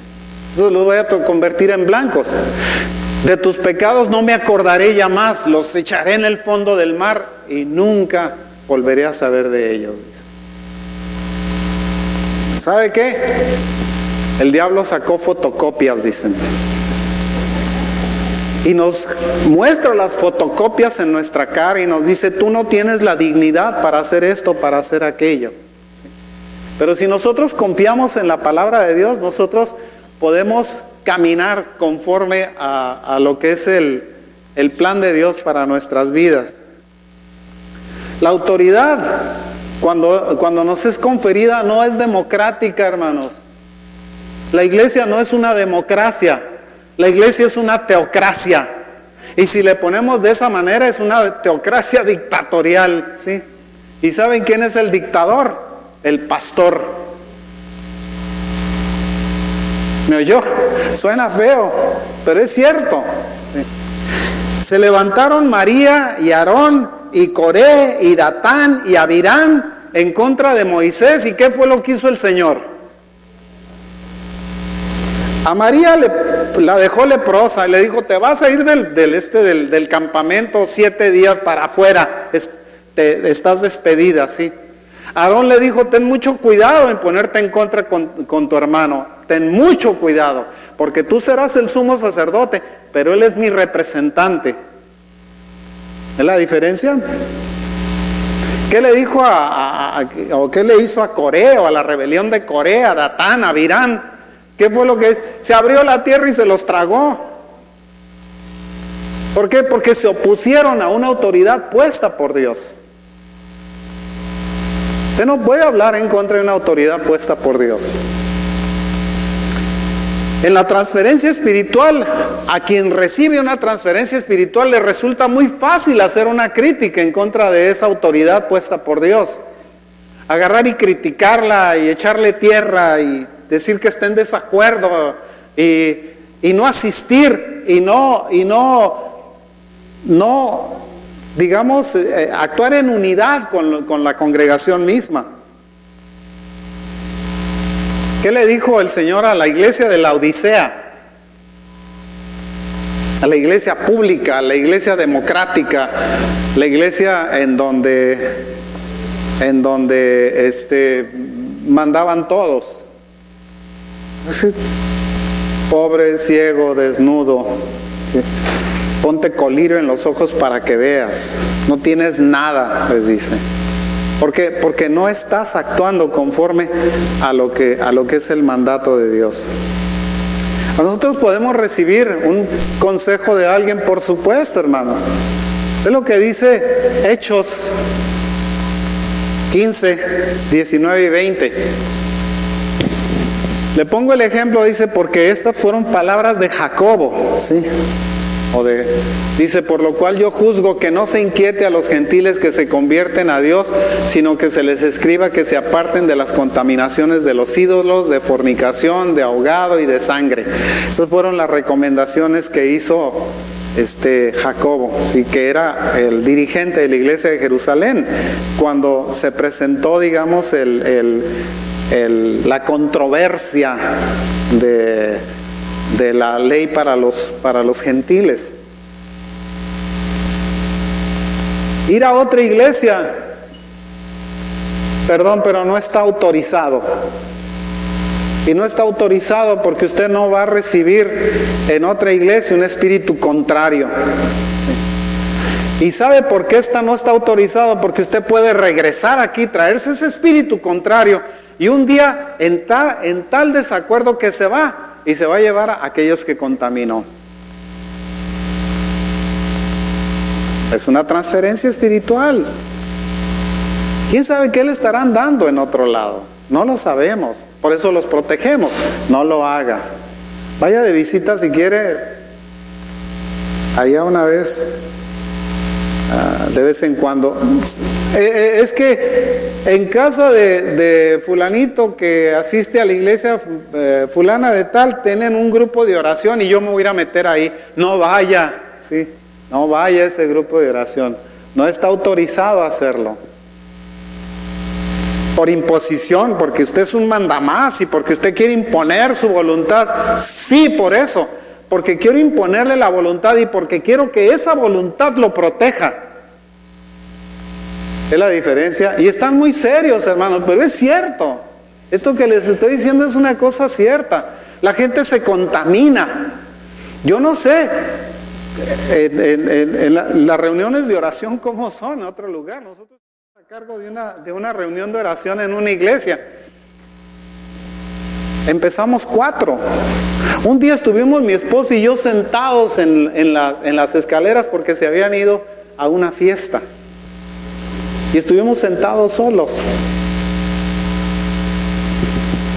Entonces los voy a convertir en blancos. De tus pecados no me acordaré ya más, los echaré en el fondo del mar y nunca volveré a saber de ellos, dice. ¿Sabe qué? El diablo sacó fotocopias, dicen, y nos muestra las fotocopias en nuestra cara y nos dice: tú no tienes la dignidad para hacer esto, para hacer aquello. ¿Sí? Pero si nosotros confiamos en la palabra de Dios, nosotros podemos caminar conforme a lo que es el plan de Dios para nuestras vidas. La autoridad, cuando nos es conferida, no es democrática, hermanos. La iglesia no es una democracia, la iglesia es una teocracia. Y si le ponemos de esa manera, es una teocracia dictatorial, ¿sí? ¿Y saben quién es el dictador? El pastor. ¿Me oyó? Suena feo, pero es cierto. ¿Sí? Se levantaron María y Aarón y Coré y Datán y Abirán en contra de Moisés. ¿Y qué fue lo que hizo el Señor? A María la dejó leprosa y le dijo: te vas a ir del campamento 7 días para afuera, estás despedida, ¿sí? Aarón le dijo: ten mucho cuidado en ponerte en contra con tu hermano, ten mucho cuidado, porque tú serás el sumo sacerdote, pero él es mi representante. ¿Es la diferencia? ¿Qué le dijo o qué le hizo a Coré, o a la rebelión de Coré, a Datán, a Abirán? ¿Qué fue lo que es? Se abrió la tierra y se los tragó. ¿Por qué? Porque se opusieron a una autoridad puesta por Dios. Usted no puede hablar en contra de una autoridad puesta por Dios. En la transferencia espiritual, a quien recibe una transferencia espiritual le resulta muy fácil hacer una crítica en contra de esa autoridad puesta por Dios. Agarrar y criticarla y echarle tierra y decir que está en desacuerdo y no asistir y no digamos, actuar en unidad con la congregación misma. ¿Qué le dijo el Señor a la iglesia de la Odisea? A la iglesia pública, a la iglesia democrática, la iglesia en donde mandaban todos. Pobre, ciego, desnudo, ¿sí? Ponte colirio en los ojos para que veas. No tienes nada, les dice. ¿Por qué? Porque no estás actuando conforme a lo que es el mandato de Dios. Nosotros podemos recibir un consejo de alguien, por supuesto, hermanos. Es lo que dice Hechos 15, 19 y 20. Le pongo el ejemplo, dice, porque estas fueron palabras de Jacobo, ¿sí? Dice: por lo cual yo juzgo que no se inquiete a los gentiles que se convierten a Dios, sino que se les escriba que se aparten de las contaminaciones de los ídolos, de fornicación, de ahogado y de sangre. Esas fueron las recomendaciones que hizo Jacobo, ¿sí? Que era el dirigente de la iglesia de Jerusalén, cuando se presentó, digamos, la controversia de la ley para los gentiles. Ir a otra iglesia, perdón, pero no está autorizado. Y no está autorizado porque usted no va a recibir en otra iglesia un espíritu contrario. ¿Y sabe por qué esta no está autorizado? Porque usted puede regresar aquí, traerse ese espíritu contrario, y un día en tal desacuerdo que se va, y se va a llevar a aquellos que contaminó. Es una transferencia espiritual. ¿Quién sabe qué le estarán dando en otro lado? No lo sabemos. Por eso los protegemos. No lo haga. Vaya de visita si quiere. Allá una vez, de vez en cuando. Es que en casa de fulanito que asiste a la iglesia fulana de tal, tienen un grupo de oración y yo me voy a ir a meter ahí. No vaya, ¿sí? No vaya a ese grupo de oración. No está autorizado a hacerlo. Por imposición, porque usted es un mandamás y porque usted quiere imponer su voluntad. Sí, por eso. Porque quiero imponerle la voluntad y porque quiero que esa voluntad lo proteja. Es la diferencia. Y están muy serios, hermanos, pero es cierto. Esto que les estoy diciendo es una cosa cierta. La gente se contamina. Yo no sé en las reuniones de oración cómo son en otro lugar. Nosotros estamos a cargo de una reunión de oración en una iglesia. Empezamos 4. Un día estuvimos mi esposo y yo sentados en las escaleras porque se habían ido a una fiesta. Y estuvimos sentados solos.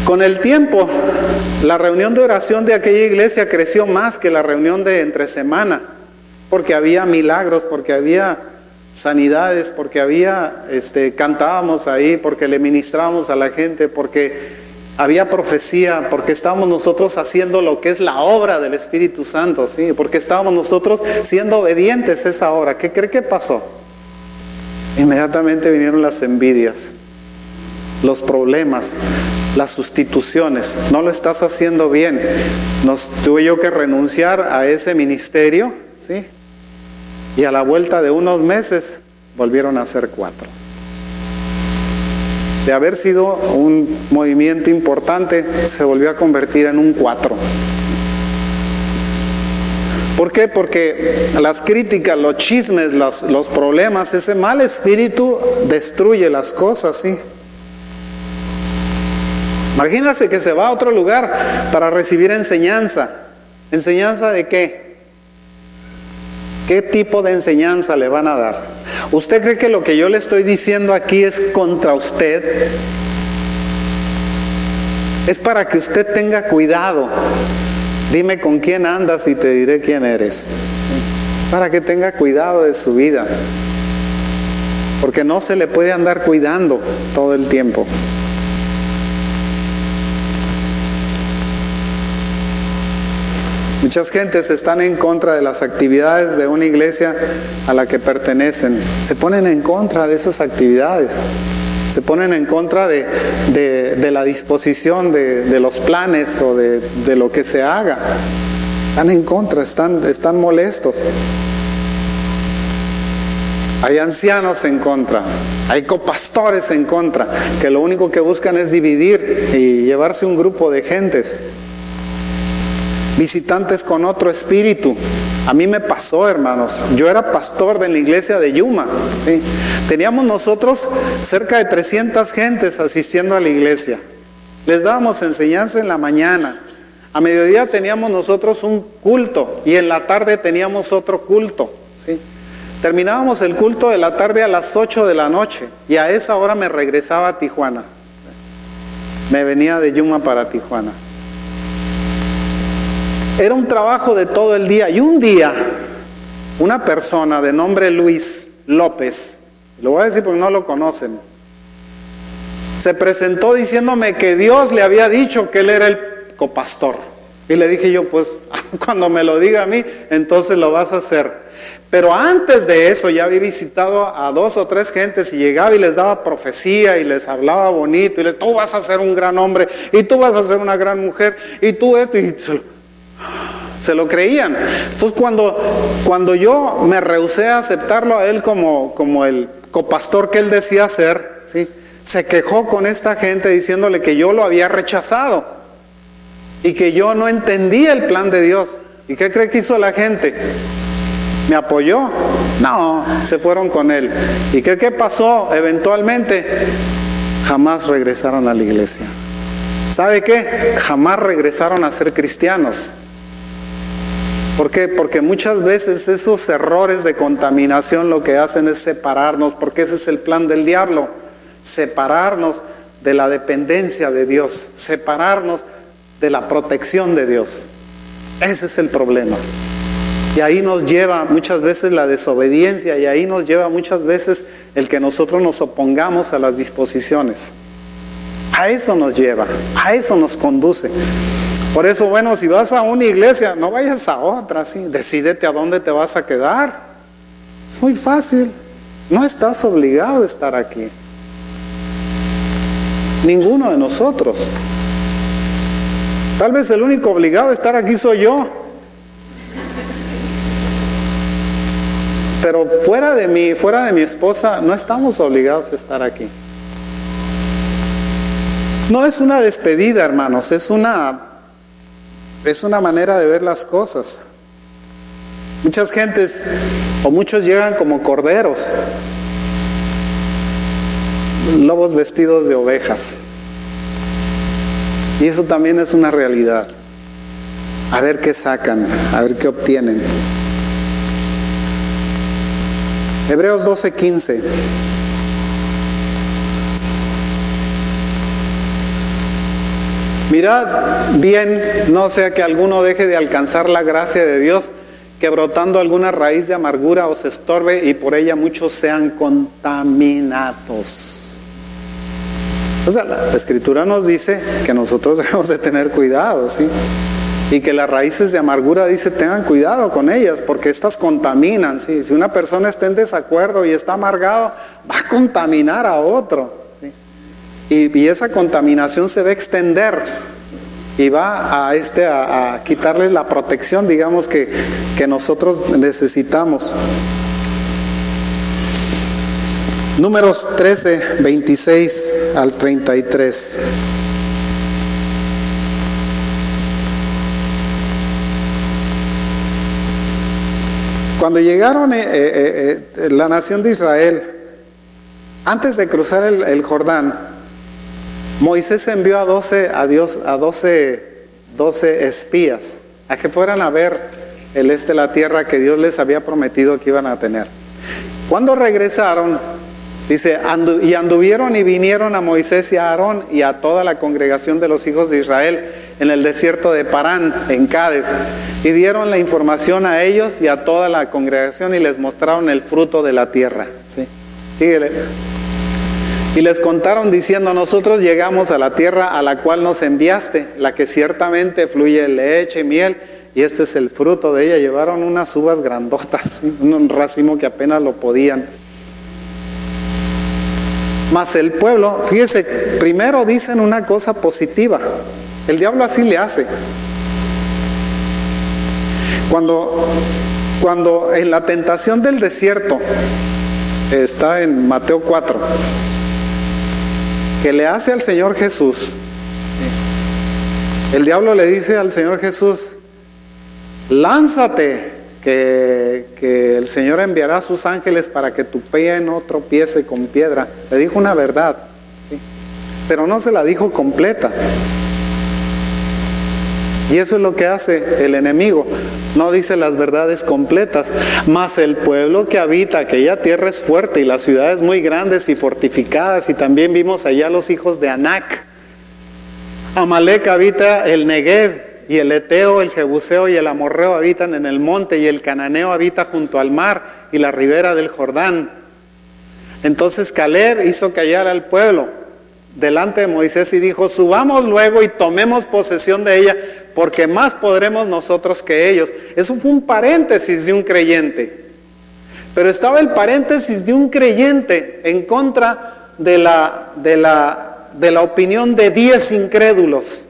Con el tiempo, la reunión de oración de aquella iglesia creció más que la reunión de entre semana, porque había milagros, porque había sanidades, porque cantábamos ahí, porque le ministrábamos a la gente, porque había profecía, porque estábamos nosotros haciendo lo que es la obra del Espíritu Santo, ¿sí? Porque estábamos nosotros siendo obedientes a esa obra. ¿Qué cree que pasó? Inmediatamente vinieron las envidias. los problemas, las sustituciones. No lo estás haciendo bien. Tuve yo que renunciar a ese ministerio, ¿sí? Y a la vuelta de unos meses volvieron a ser 4. De haber sido un movimiento importante, se volvió a convertir en un 4. ¿Por qué? Porque las críticas, los chismes, los problemas, ese mal espíritu destruye las cosas, ¿sí? Imagínense que se va a otro lugar para recibir enseñanza. ¿Enseñanza de qué? ¿Qué tipo de enseñanza le van a dar? ¿Usted cree que lo que yo le estoy diciendo aquí es contra usted? Es para que usted tenga cuidado. Dime con quién andas y te diré quién eres. Para que tenga cuidado de su vida. Porque no se le puede andar cuidando todo el tiempo. Muchas gentes están en contra de las actividades de una iglesia a la que pertenecen. Se ponen en contra de esas actividades. Se ponen en contra de la disposición de los planes o de lo que se haga. Están en contra, están molestos. Hay ancianos en contra, hay copastores en contra, que lo único que buscan es dividir y llevarse un grupo de gentes. Visitantes con otro espíritu. A mí me pasó, hermanos. Yo era pastor de la iglesia de Yuma, ¿sí? Teníamos nosotros cerca de 300 gentes asistiendo a la iglesia. Les dábamos enseñanza en la mañana. A mediodía teníamos nosotros un culto y en la tarde teníamos otro culto, ¿sí? Terminábamos el culto de la tarde a las 8 de la noche y a esa hora me regresaba a Tijuana. Me venía de Yuma para Tijuana. Era un trabajo de todo el día. Y un día, una persona de nombre Luis López, lo voy a decir porque no lo conocen, se presentó diciéndome que Dios le había dicho que él era el copastor. Y le dije yo, pues cuando me lo diga a mí, entonces lo vas a hacer. Pero antes de eso ya había visitado a 2 o 3 gentes y llegaba y les daba profecía y les hablaba bonito y les, tú vas a ser un gran hombre y tú vas a ser una gran mujer y tú esto, y se lo creían. Entonces cuando yo me rehusé a aceptarlo a él como el copastor que él decía ser, ¿sí? Se quejó con esta gente diciéndole que yo lo había rechazado y que yo no entendía el plan de Dios. ¿Y qué cree que hizo la gente? ¿Me apoyó? No, se fueron con él. ¿Y qué pasó? Eventualmente jamás regresaron a la iglesia. ¿Sabe qué? Jamás regresaron a ser cristianos. ¿Por qué? Porque muchas veces esos errores de contaminación lo que hacen es separarnos, porque ese es el plan del diablo, separarnos de la dependencia de Dios, separarnos de la protección de Dios. Ese es el problema. Y ahí nos lleva muchas veces la desobediencia, y ahí nos lleva muchas veces el que nosotros nos opongamos a las disposiciones. A eso nos lleva, a eso nos conduce. Por eso, bueno, si vas a una iglesia, no vayas a otra, ¿sí? Decídete a dónde te vas a quedar. Es muy fácil, no estás obligado a estar aquí. Ninguno de nosotros. Tal vez el único obligado a estar aquí soy yo. Pero fuera de mi esposa, no estamos obligados a estar aquí. No es una despedida, hermanos, es una manera de ver las cosas. Muchas gentes o muchos llegan como corderos, lobos vestidos de ovejas. Y eso también es una realidad. A ver qué sacan, a ver qué obtienen. Hebreos 12:15. Mirad bien, no sea que alguno deje de alcanzar la gracia de Dios, que brotando alguna raíz de amargura os estorbe y por ella muchos sean contaminados. O sea, la Escritura nos dice que nosotros debemos de tener cuidado, ¿sí? Y que las raíces de amargura, dice, tengan cuidado con ellas, porque estas contaminan, ¿sí? Si una persona está en desacuerdo y está amargado, va a contaminar a otro, ¿sí? y esa contaminación se va a extender y va a quitarles la protección, digamos, que nosotros necesitamos. Números 13, 26 al 33. Cuando llegaron la nación de Israel, antes de cruzar el Jordán, Moisés envió a 12 espías a que fueran a ver la tierra que Dios les había prometido que iban a tener. Cuando regresaron, dice, y anduvieron y vinieron a Moisés y a Aarón y a toda la congregación de los hijos de Israel en el desierto de Parán, en Cádiz, y dieron la información a ellos y a toda la congregación y les mostraron el fruto de la tierra. ¿Sí? Síguele. Y les contaron diciendo: nosotros llegamos a la tierra a la cual nos enviaste, la que ciertamente fluye leche y miel, y este es el fruto de ella. Llevaron unas uvas grandotas, un racimo que apenas lo podían. Mas el pueblo, fíjese, primero dicen una cosa positiva. El diablo así le hace. Cuando en la tentación del desierto, está en Mateo 4, que le hace al Señor Jesús, el diablo le dice al Señor Jesús: lánzate, que el Señor enviará a sus ángeles para que tu pie no tropiece con piedra. Le dijo una verdad, ¿sí? Pero no se la dijo completa. Y eso es lo que hace el enemigo, no dice las verdades completas. Mas el pueblo que habita aquella tierra es fuerte, y las ciudades muy grandes y fortificadas, y también vimos allá los hijos de Anac. Amalek habita el Negev, y el Eteo, el Jebuseo y el Amorreo habitan en el monte, y el Cananeo habita junto al mar y la ribera del Jordán. Entonces Caleb hizo callar al pueblo delante de Moisés y dijo: subamos luego y tomemos posesión de ella, porque más podremos nosotros que ellos. Eso fue un paréntesis de un creyente, pero estaba el paréntesis de un creyente en contra de la opinión de 10 incrédulos.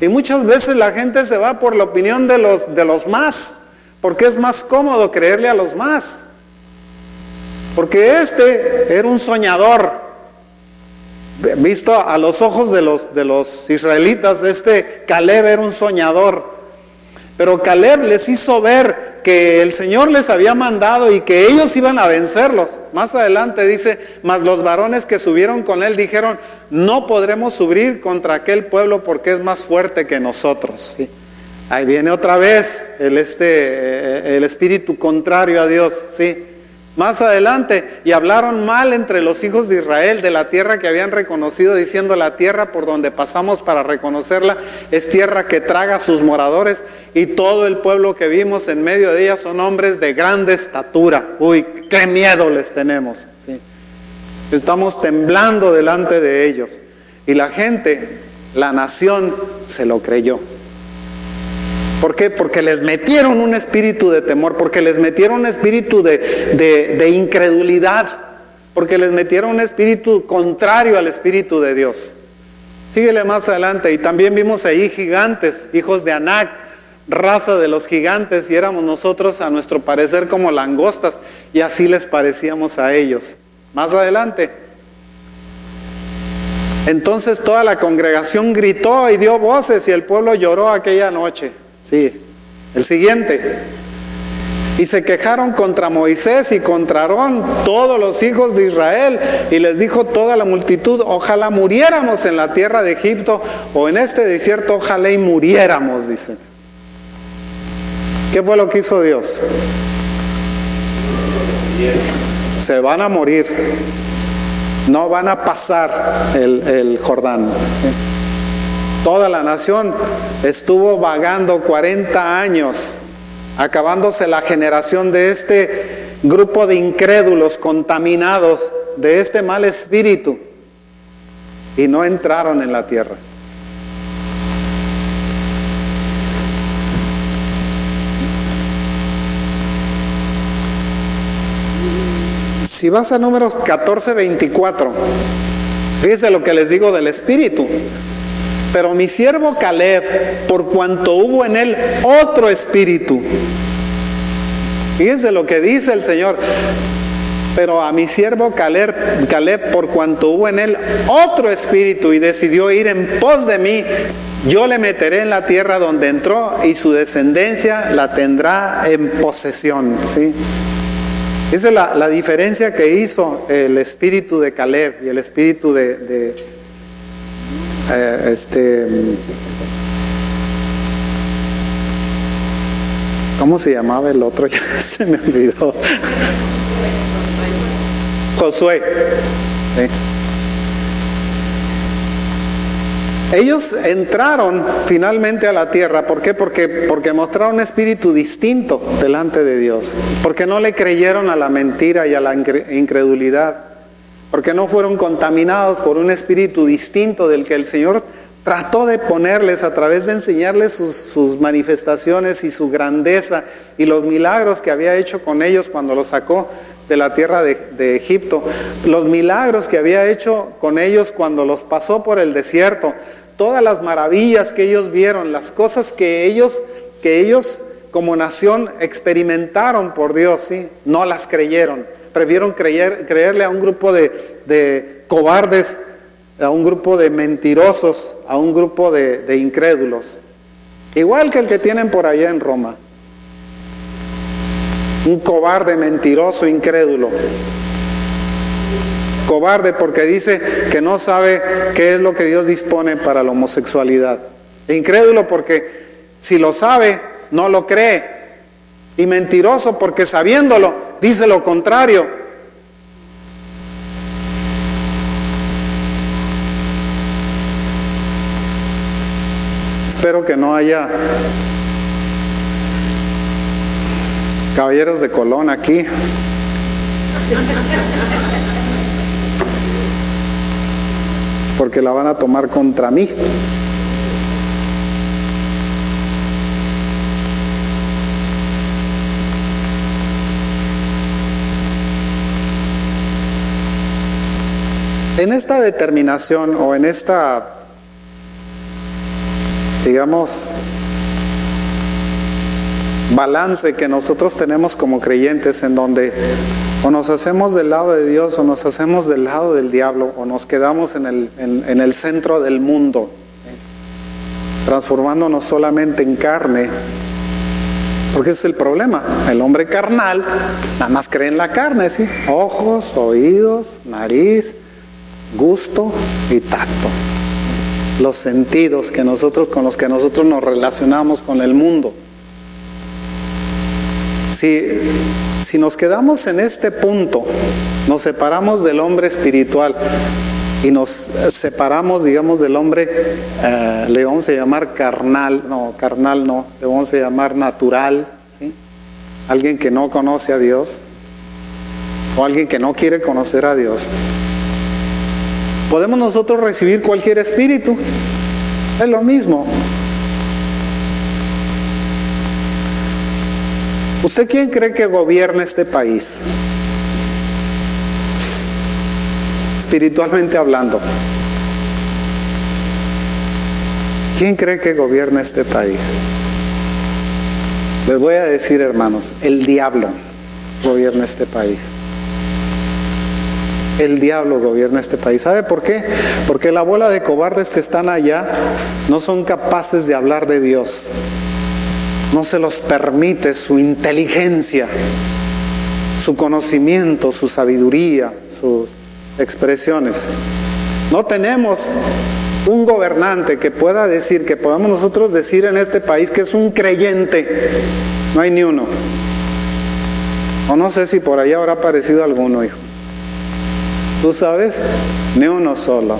Y muchas veces la gente se va por la opinión de los más, porque es más cómodo creerle a los más. Porque era un soñador. Visto a los ojos de los israelitas, Caleb era un soñador. Pero Caleb les hizo ver que el Señor les había mandado y que ellos iban a vencerlos. Más adelante dice: mas los varones que subieron con él dijeron: no podremos subir contra aquel pueblo porque es más fuerte que nosotros. ¿Sí? Ahí viene otra vez el espíritu contrario a Dios. ¿Sí? Más adelante: y hablaron mal entre los hijos de Israel de la tierra que habían reconocido, diciendo: la tierra por donde pasamos para reconocerla es tierra que traga a sus moradores, y todo el pueblo que vimos en medio de ella son hombres de grande estatura. Uy, qué miedo les tenemos. ¿Sí? Estamos temblando delante de ellos. Y la gente, la nación, se lo creyó. ¿Por qué? Porque les metieron un espíritu de temor, porque les metieron un espíritu de incredulidad, porque les metieron un espíritu contrario al espíritu de Dios. Síguele más adelante. Y también vimos ahí gigantes, hijos de Anac, raza de los gigantes, y éramos nosotros a nuestro parecer como langostas, y así les parecíamos a ellos. Más adelante: entonces toda la congregación gritó y dio voces, y el pueblo lloró aquella noche. Sí, el siguiente: y se quejaron contra Moisés y contra Aarón todos los hijos de Israel, y les dijo toda la multitud: ojalá muriéramos en la tierra de Egipto, o en este desierto, ojalá y muriéramos, dicen. ¿Qué fue lo que hizo Dios? Se van a morir, no van a pasar el Jordán. ¿Sí? Toda la nación estuvo vagando 40 años, acabándose la generación de este grupo de incrédulos contaminados de este mal espíritu, y no entraron en la tierra. Si vas a Números 14:24, Fíjense lo que les digo del espíritu. Pero mi siervo Caleb, por cuanto hubo en él otro espíritu. Fíjense lo que dice el Señor. Pero a mi siervo Caleb, por cuanto hubo en él otro espíritu y decidió ir en pos de mí, yo le meteré en la tierra donde entró y su descendencia la tendrá en posesión. ¿Sí? Esa es la diferencia que hizo el espíritu de Caleb y el espíritu ¿cómo se llamaba el otro? Ya se me olvidó. Josué. Sí. Ellos entraron finalmente a la tierra. ¿Por qué? Porque mostraron un espíritu distinto delante de Dios. Porque no le creyeron a la mentira y a la incredulidad. Porque no fueron contaminados por un espíritu distinto del que el Señor trató de ponerles a través de enseñarles sus manifestaciones y su grandeza y los milagros que había hecho con ellos cuando los sacó de la tierra de Egipto, los milagros que había hecho con ellos cuando los pasó por el desierto, todas las maravillas que ellos vieron, las cosas que ellos como nación experimentaron por Dios, ¿sí? No las creyeron, prefirieron creerle a un grupo de cobardes, a un grupo de mentirosos, a un grupo de incrédulos, igual que el que tienen por allá en Roma. Un cobarde, mentiroso, incrédulo. Cobarde porque dice que no sabe qué es lo que Dios dispone para la homosexualidad. E incrédulo porque si lo sabe, no lo cree. Y mentiroso porque sabiéndolo, dice lo contrario. Espero que no haya caballeros de Colón aquí. Porque la van a tomar contra mí. En esta determinación o en esta, digamos, balance que nosotros tenemos como creyentes, en donde o nos hacemos del lado de Dios o nos hacemos del lado del diablo, o nos quedamos en el centro del mundo, transformándonos solamente en carne, porque ese es el problema. El hombre carnal nada más cree en la carne, ¿sí? Ojos, oídos, nariz, gusto y tacto, los sentidos con los que nosotros nos relacionamos con el mundo. Si nos quedamos en este punto, nos separamos del hombre espiritual y nos separamos, digamos, del hombre, le vamos a llamar carnal no, le vamos a llamar natural, ¿sí? Alguien que no conoce a Dios o alguien que no quiere conocer a Dios. Podemos nosotros recibir cualquier espíritu, es lo mismo. ¿Usted quién cree que gobierna este país? Espiritualmente hablando. ¿Quién cree que gobierna este país? Les voy a decir, hermanos, el diablo gobierna este país. El diablo gobierna este país. ¿Sabe por qué? Porque la bola de cobardes que están allá no son capaces de hablar de Dios. No se los permite su inteligencia, su conocimiento, su sabiduría, sus expresiones. No tenemos un gobernante que pueda decir, que podamos nosotros decir en este país que es un creyente. No hay ni uno. O no sé si por allá habrá aparecido alguno, hijo. ¿Tú sabes? Ni uno solo.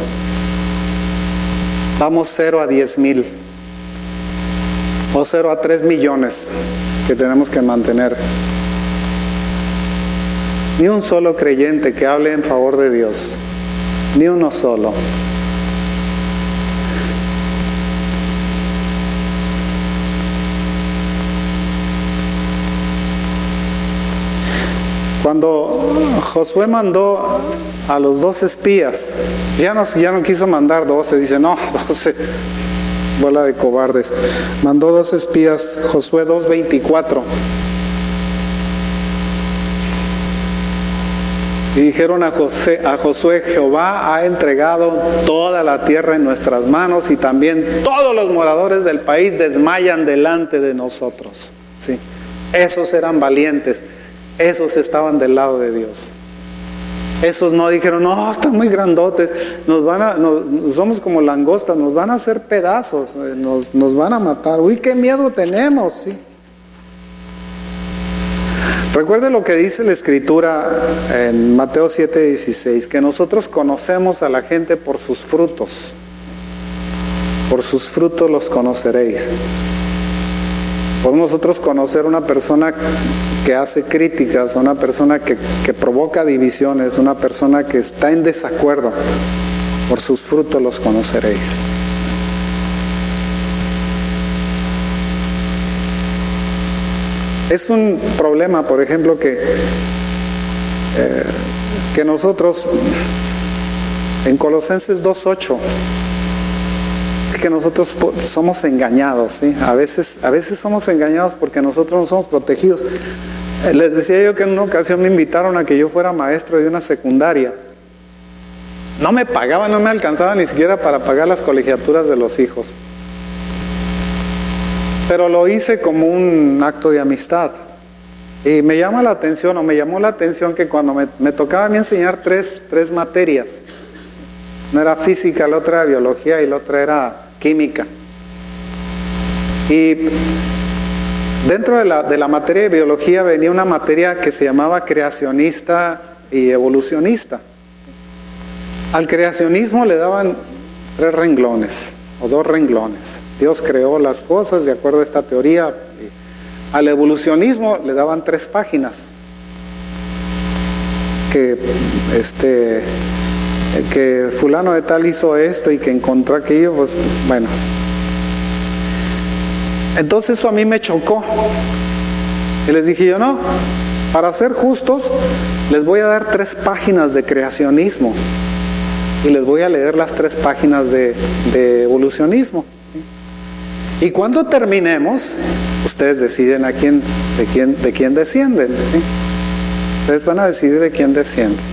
Vamos 0 a 10,000. O 0 a 3 millones que tenemos que mantener. Ni un solo creyente que hable en favor de Dios. Ni uno solo. Cuando Josué mandó a los 2 espías. Ya no quiso mandar 12, dice, no, 12, bola de cobardes. Mandó 2 espías, Josué 2:24. Y dijeron a Josué, Jehová ha entregado toda la tierra en nuestras manos y también todos los moradores del país desmayan delante de nosotros. Sí. Esos eran valientes, esos estaban del lado de Dios. Esos no dijeron, no, están muy grandotes, somos como langostas, nos van a hacer pedazos, nos van a matar. Uy, qué miedo tenemos, sí. Recuerde lo que dice la Escritura en Mateo 7:16, que nosotros conocemos a la gente por sus frutos. Por sus frutos los conoceréis. Podemos nosotros conocer una persona que hace críticas, una persona que provoca divisiones, una persona que está en desacuerdo. Por sus frutos los conoceréis. Es un problema, por ejemplo, que nosotros, en Colosenses 2:8, que nosotros somos engañados, ¿sí? A veces somos engañados porque nosotros no somos protegidos. Les decía yo que en una ocasión me invitaron a que yo fuera maestro de una secundaria. No me pagaban, no me alcanzaba ni siquiera para pagar las colegiaturas de los hijos. Pero lo hice como un acto de amistad. Y me llamó la atención que cuando me tocaba a mí enseñar tres materias. No era física, la otra era biología y la otra era química. Y dentro de la materia de biología venía una materia que se llamaba creacionista y evolucionista. Al creacionismo le daban 3 renglones o 2 renglones. Dios creó las cosas de acuerdo a esta teoría. Al evolucionismo le daban 3 páginas. Que fulano de tal hizo esto y que encontró aquello, pues bueno. Entonces eso a mí me chocó. Y les dije yo, no, para ser justos, les voy a dar 3 páginas de creacionismo. Y les voy a leer las 3 páginas de evolucionismo. ¿Sí? Y cuando terminemos, ustedes deciden de quién descienden. ¿Sí? Ustedes van a decidir de quién descienden.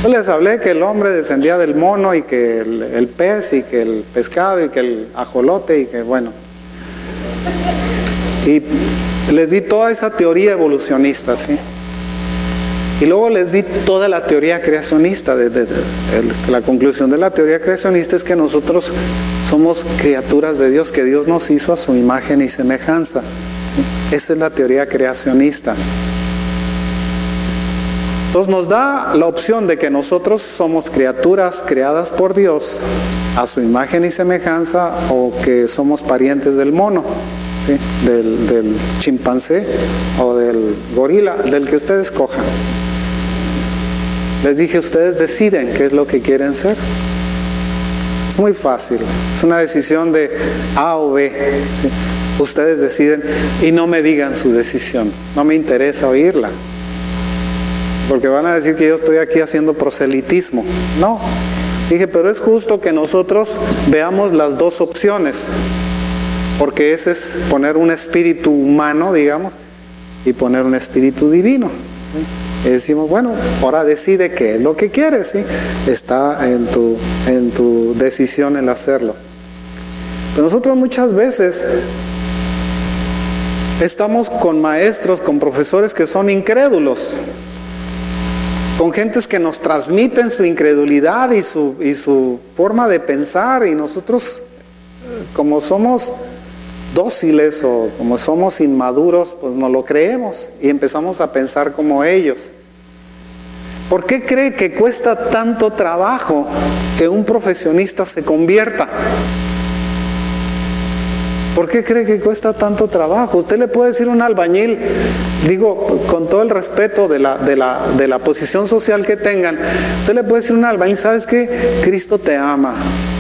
Yo les hablé que el hombre descendía del mono y que el pez y que el pescado y que el ajolote y que bueno. Y les di toda esa teoría evolucionista, ¿sí? Y luego les di toda la teoría creacionista. La conclusión de la teoría creacionista es que nosotros somos criaturas de Dios, que Dios nos hizo a su imagen y semejanza, ¿sí? Esa es la teoría creacionista. Entonces nos da la opción de que nosotros somos criaturas creadas por Dios a su imagen y semejanza, o que somos parientes del mono, ¿sí? Del chimpancé o del gorila, del que ustedes cojan. Les dije, ustedes deciden qué es lo que quieren ser. Es muy fácil, es una decisión de A o B, ¿sí? Ustedes deciden y no me digan su decisión, no me interesa oírla. Porque van a decir que yo estoy aquí haciendo proselitismo. No, dije, pero es justo que nosotros veamos las 2 opciones. Porque ese es poner un espíritu humano, digamos, y poner un espíritu divino, ¿sí? Y decimos, bueno, ahora decide qué es lo que quieres, ¿sí? Está en tu decisión el hacerlo. Pero nosotros muchas veces estamos con maestros, con profesores que son incrédulos, con gentes que nos transmiten su incredulidad y su forma de pensar, y nosotros, como somos dóciles o como somos inmaduros, pues no lo creemos y empezamos a pensar como ellos. ¿Por qué cree que cuesta tanto trabajo que un profesionista se convierta? ¿Por qué cree que cuesta tanto trabajo? Usted le puede decir a un albañil, digo con todo el respeto de la posición social que tengan, usted le puede decir a un albañil, ¿sabes qué? Cristo te ama.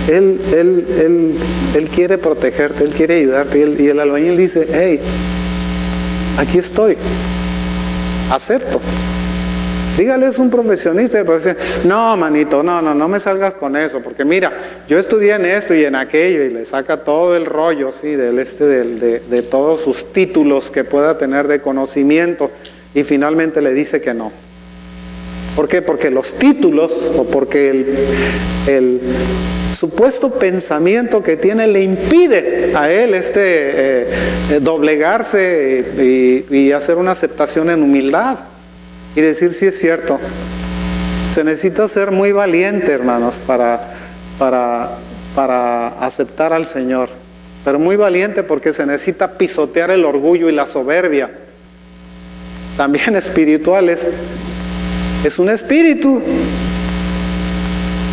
Él quiere protegerte, Él quiere ayudarte. Y el albañil dice, hey, aquí estoy, acepto. Dígale, es un profesionista. No, manito, no me salgas con eso, porque mira, yo estudié en esto y en aquello, y le saca todo el rollo, ¿sí? De todos sus títulos que pueda tener de conocimiento, y finalmente le dice que no. ¿Por qué? Porque los títulos, o porque el supuesto pensamiento que tiene le impide a él doblegarse y hacer una aceptación en humildad y decir, sí, es cierto. Se necesita ser muy valiente, hermanos, para aceptar al Señor, pero muy valiente, porque se necesita pisotear el orgullo y la soberbia, también espirituales. Es un espíritu.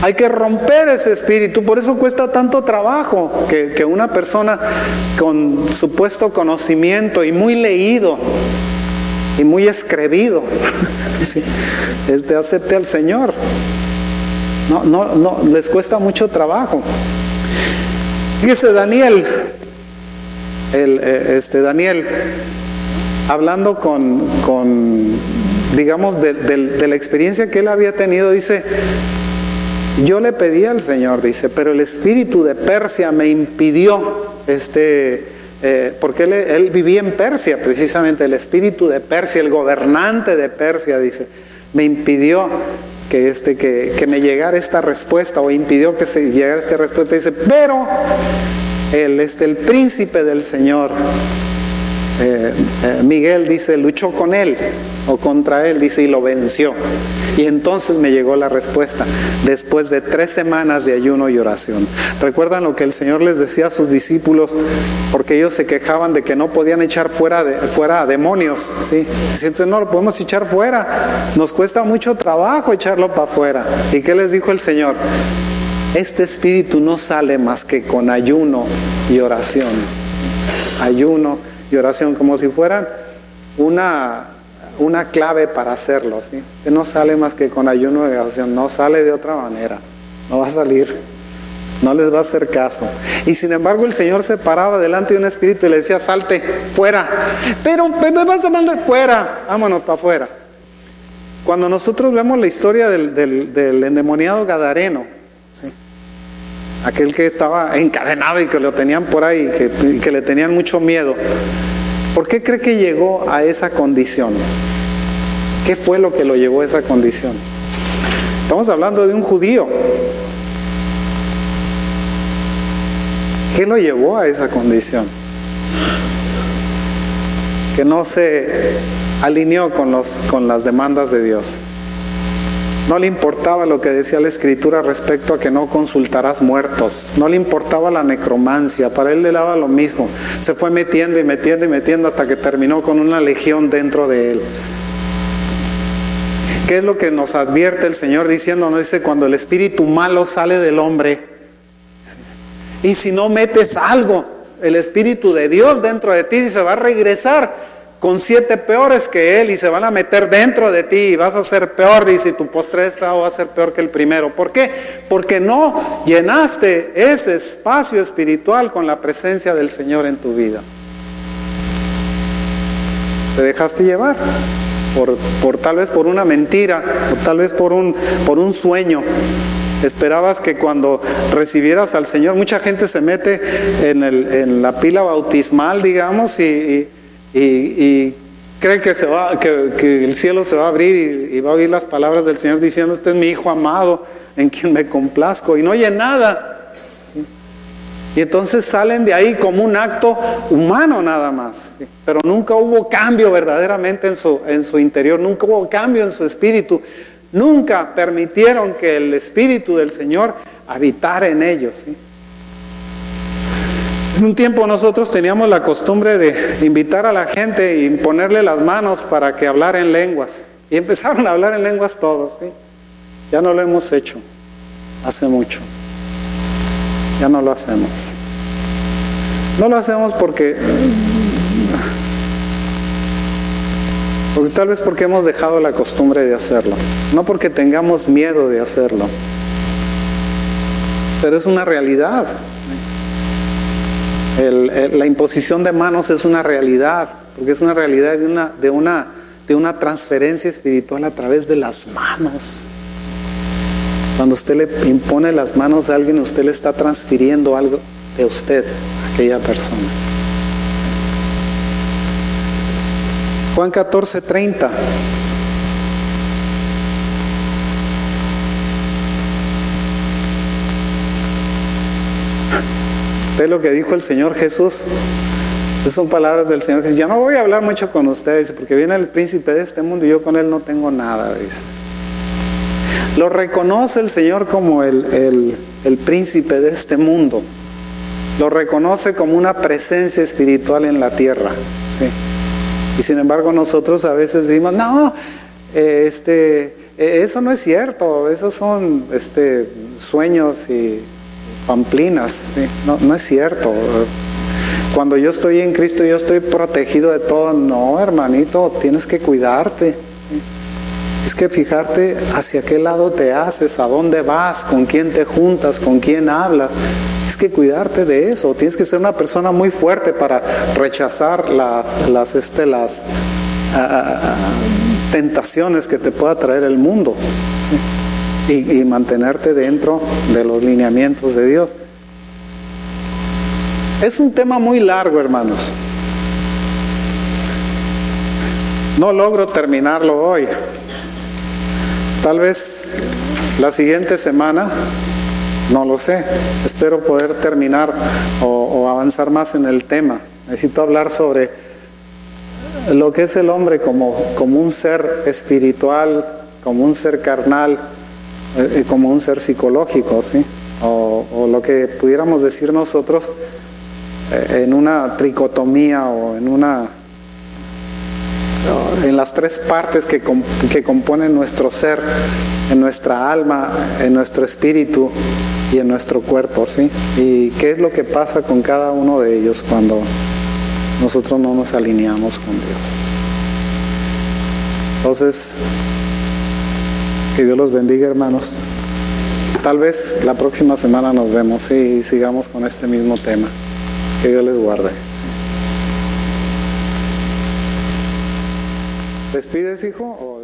Hay que romper ese espíritu. Por eso cuesta tanto trabajo que una persona con supuesto conocimiento y muy leído y muy escribido ¿sí? Acepte al Señor. No, les cuesta mucho trabajo. Fíjese, Daniel, hablando digamos, de la experiencia que él había tenido, dice, yo le pedí al Señor, dice, pero el espíritu de Persia me impidió, porque él vivía en Persia, precisamente, el espíritu de Persia, el gobernante de Persia, dice, me impidió que me llegara esta respuesta, o impidió que se llegara esta respuesta. Dice, pero el príncipe del Señor, Miguel, dice, luchó con él, o contra él, dice, y lo venció. Y entonces me llegó la respuesta, después de 3 semanas de ayuno y oración. ¿Recuerdan lo que el Señor les decía a sus discípulos? Porque ellos se quejaban de que no podían echar fuera a demonios, ¿sí? Dicen, no lo podemos echar fuera, nos cuesta mucho trabajo echarlo para afuera. ¿Y qué les dijo el Señor? Este espíritu no sale más que con ayuno y oración. Ayuno y oración, como si fueran una clave para hacerlo, ¿sí? Que no sale más que con ayuno y oración, no sale de otra manera, no va a salir, no les va a hacer caso. Y sin embargo el Señor se paraba delante de un espíritu y le decía, salte, fuera, pero me vas a mandar fuera, vámonos para afuera. Cuando nosotros vemos la historia del endemoniado gadareno, ¿sí? Aquel que estaba encadenado y que lo tenían por ahí, que le tenían mucho miedo, ¿por qué cree que llegó a esa condición? ¿Qué fue lo que lo llevó a esa condición? Estamos hablando de un judío. ¿Qué lo llevó a esa condición? Que no se alineó con las demandas de Dios. No le importaba lo que decía la Escritura respecto a que no consultarás muertos. No le importaba la necromancia. Para él le daba lo mismo. Se fue metiendo y metiendo y metiendo hasta que terminó con una legión dentro de él. ¿Qué es lo que nos advierte el Señor diciendo? Nos dice, cuando el espíritu malo sale del hombre, y si no metes algo, el espíritu de Dios dentro de ti, se va a regresar con 7 peores que él, y se van a meter dentro de ti y vas a ser peor, dice, tu postrer estado va a ser peor que el primero. ¿Por qué? Porque no llenaste ese espacio espiritual con la presencia del Señor en tu vida. Te dejaste llevar por tal vez por una mentira, o tal vez por un sueño. Esperabas que cuando recibieras al Señor, mucha gente se mete en la pila bautismal, digamos, y cree que el cielo se va a abrir y va a oír las palabras del Señor diciendo, este es mi Hijo amado en quien me complazco, y no oye nada, ¿sí? Y entonces salen de ahí como un acto humano nada más, ¿sí? Pero nunca hubo cambio verdaderamente en su interior, nunca hubo cambio en su espíritu, nunca permitieron que el Espíritu del Señor habitara en ellos, ¿sí? En un tiempo nosotros teníamos la costumbre de invitar a la gente y ponerle las manos para que hablara en lenguas. Y empezaron a hablar en lenguas todos, ¿sí? Ya no lo hemos hecho hace mucho. Ya no lo hacemos. No lo hacemos porque tal vez porque hemos dejado la costumbre de hacerlo. No porque tengamos miedo de hacerlo. Pero es una realidad. La imposición de manos es una realidad, porque es una realidad de de una transferencia espiritual a través de las manos. Cuando usted le impone las manos a alguien, usted le está transfiriendo algo de usted a aquella persona. Juan 14:30. ¿Ve lo que dijo el Señor Jesús? Esas son palabras del Señor Jesús. Yo no voy a hablar mucho con ustedes porque viene el príncipe de este mundo y yo con él no tengo nada, dice. Lo reconoce el Señor como el príncipe de este mundo. Lo reconoce como una presencia espiritual en la tierra, ¿sí? Y sin embargo nosotros a veces decimos, no, eso no es cierto, esos son sueños y pamplinas, ¿sí? No es cierto. Cuando yo estoy en Cristo, yo estoy protegido de todo. No, hermanito, tienes que cuidarte, ¿sí? Es que fijarte hacia qué lado te haces, a dónde vas, con quién te juntas, con quién hablas. Es que cuidarte de eso. Tienes que ser una persona muy fuerte para rechazar las tentaciones que te pueda traer el mundo, ¿sí? Y mantenerte dentro de los lineamientos de Dios. Es un tema muy largo, hermanos. No logro terminarlo hoy. Tal vez la siguiente semana, no lo sé. Espero poder terminar o avanzar más en el tema. Necesito hablar sobre lo que es el hombre como un ser espiritual, como un ser carnal, como un ser psicológico, ¿sí? O lo que pudiéramos decir nosotros en una tricotomía o en las tres partes que componen nuestro ser, en nuestra alma, en nuestro espíritu y en nuestro cuerpo, ¿sí? Y qué es lo que pasa con cada uno de ellos cuando nosotros no nos alineamos con Dios. Entonces, que Dios los bendiga, hermanos. Tal vez la próxima semana nos vemos y sigamos con este mismo tema. Que Dios les guarde. ¿Despides, hijo?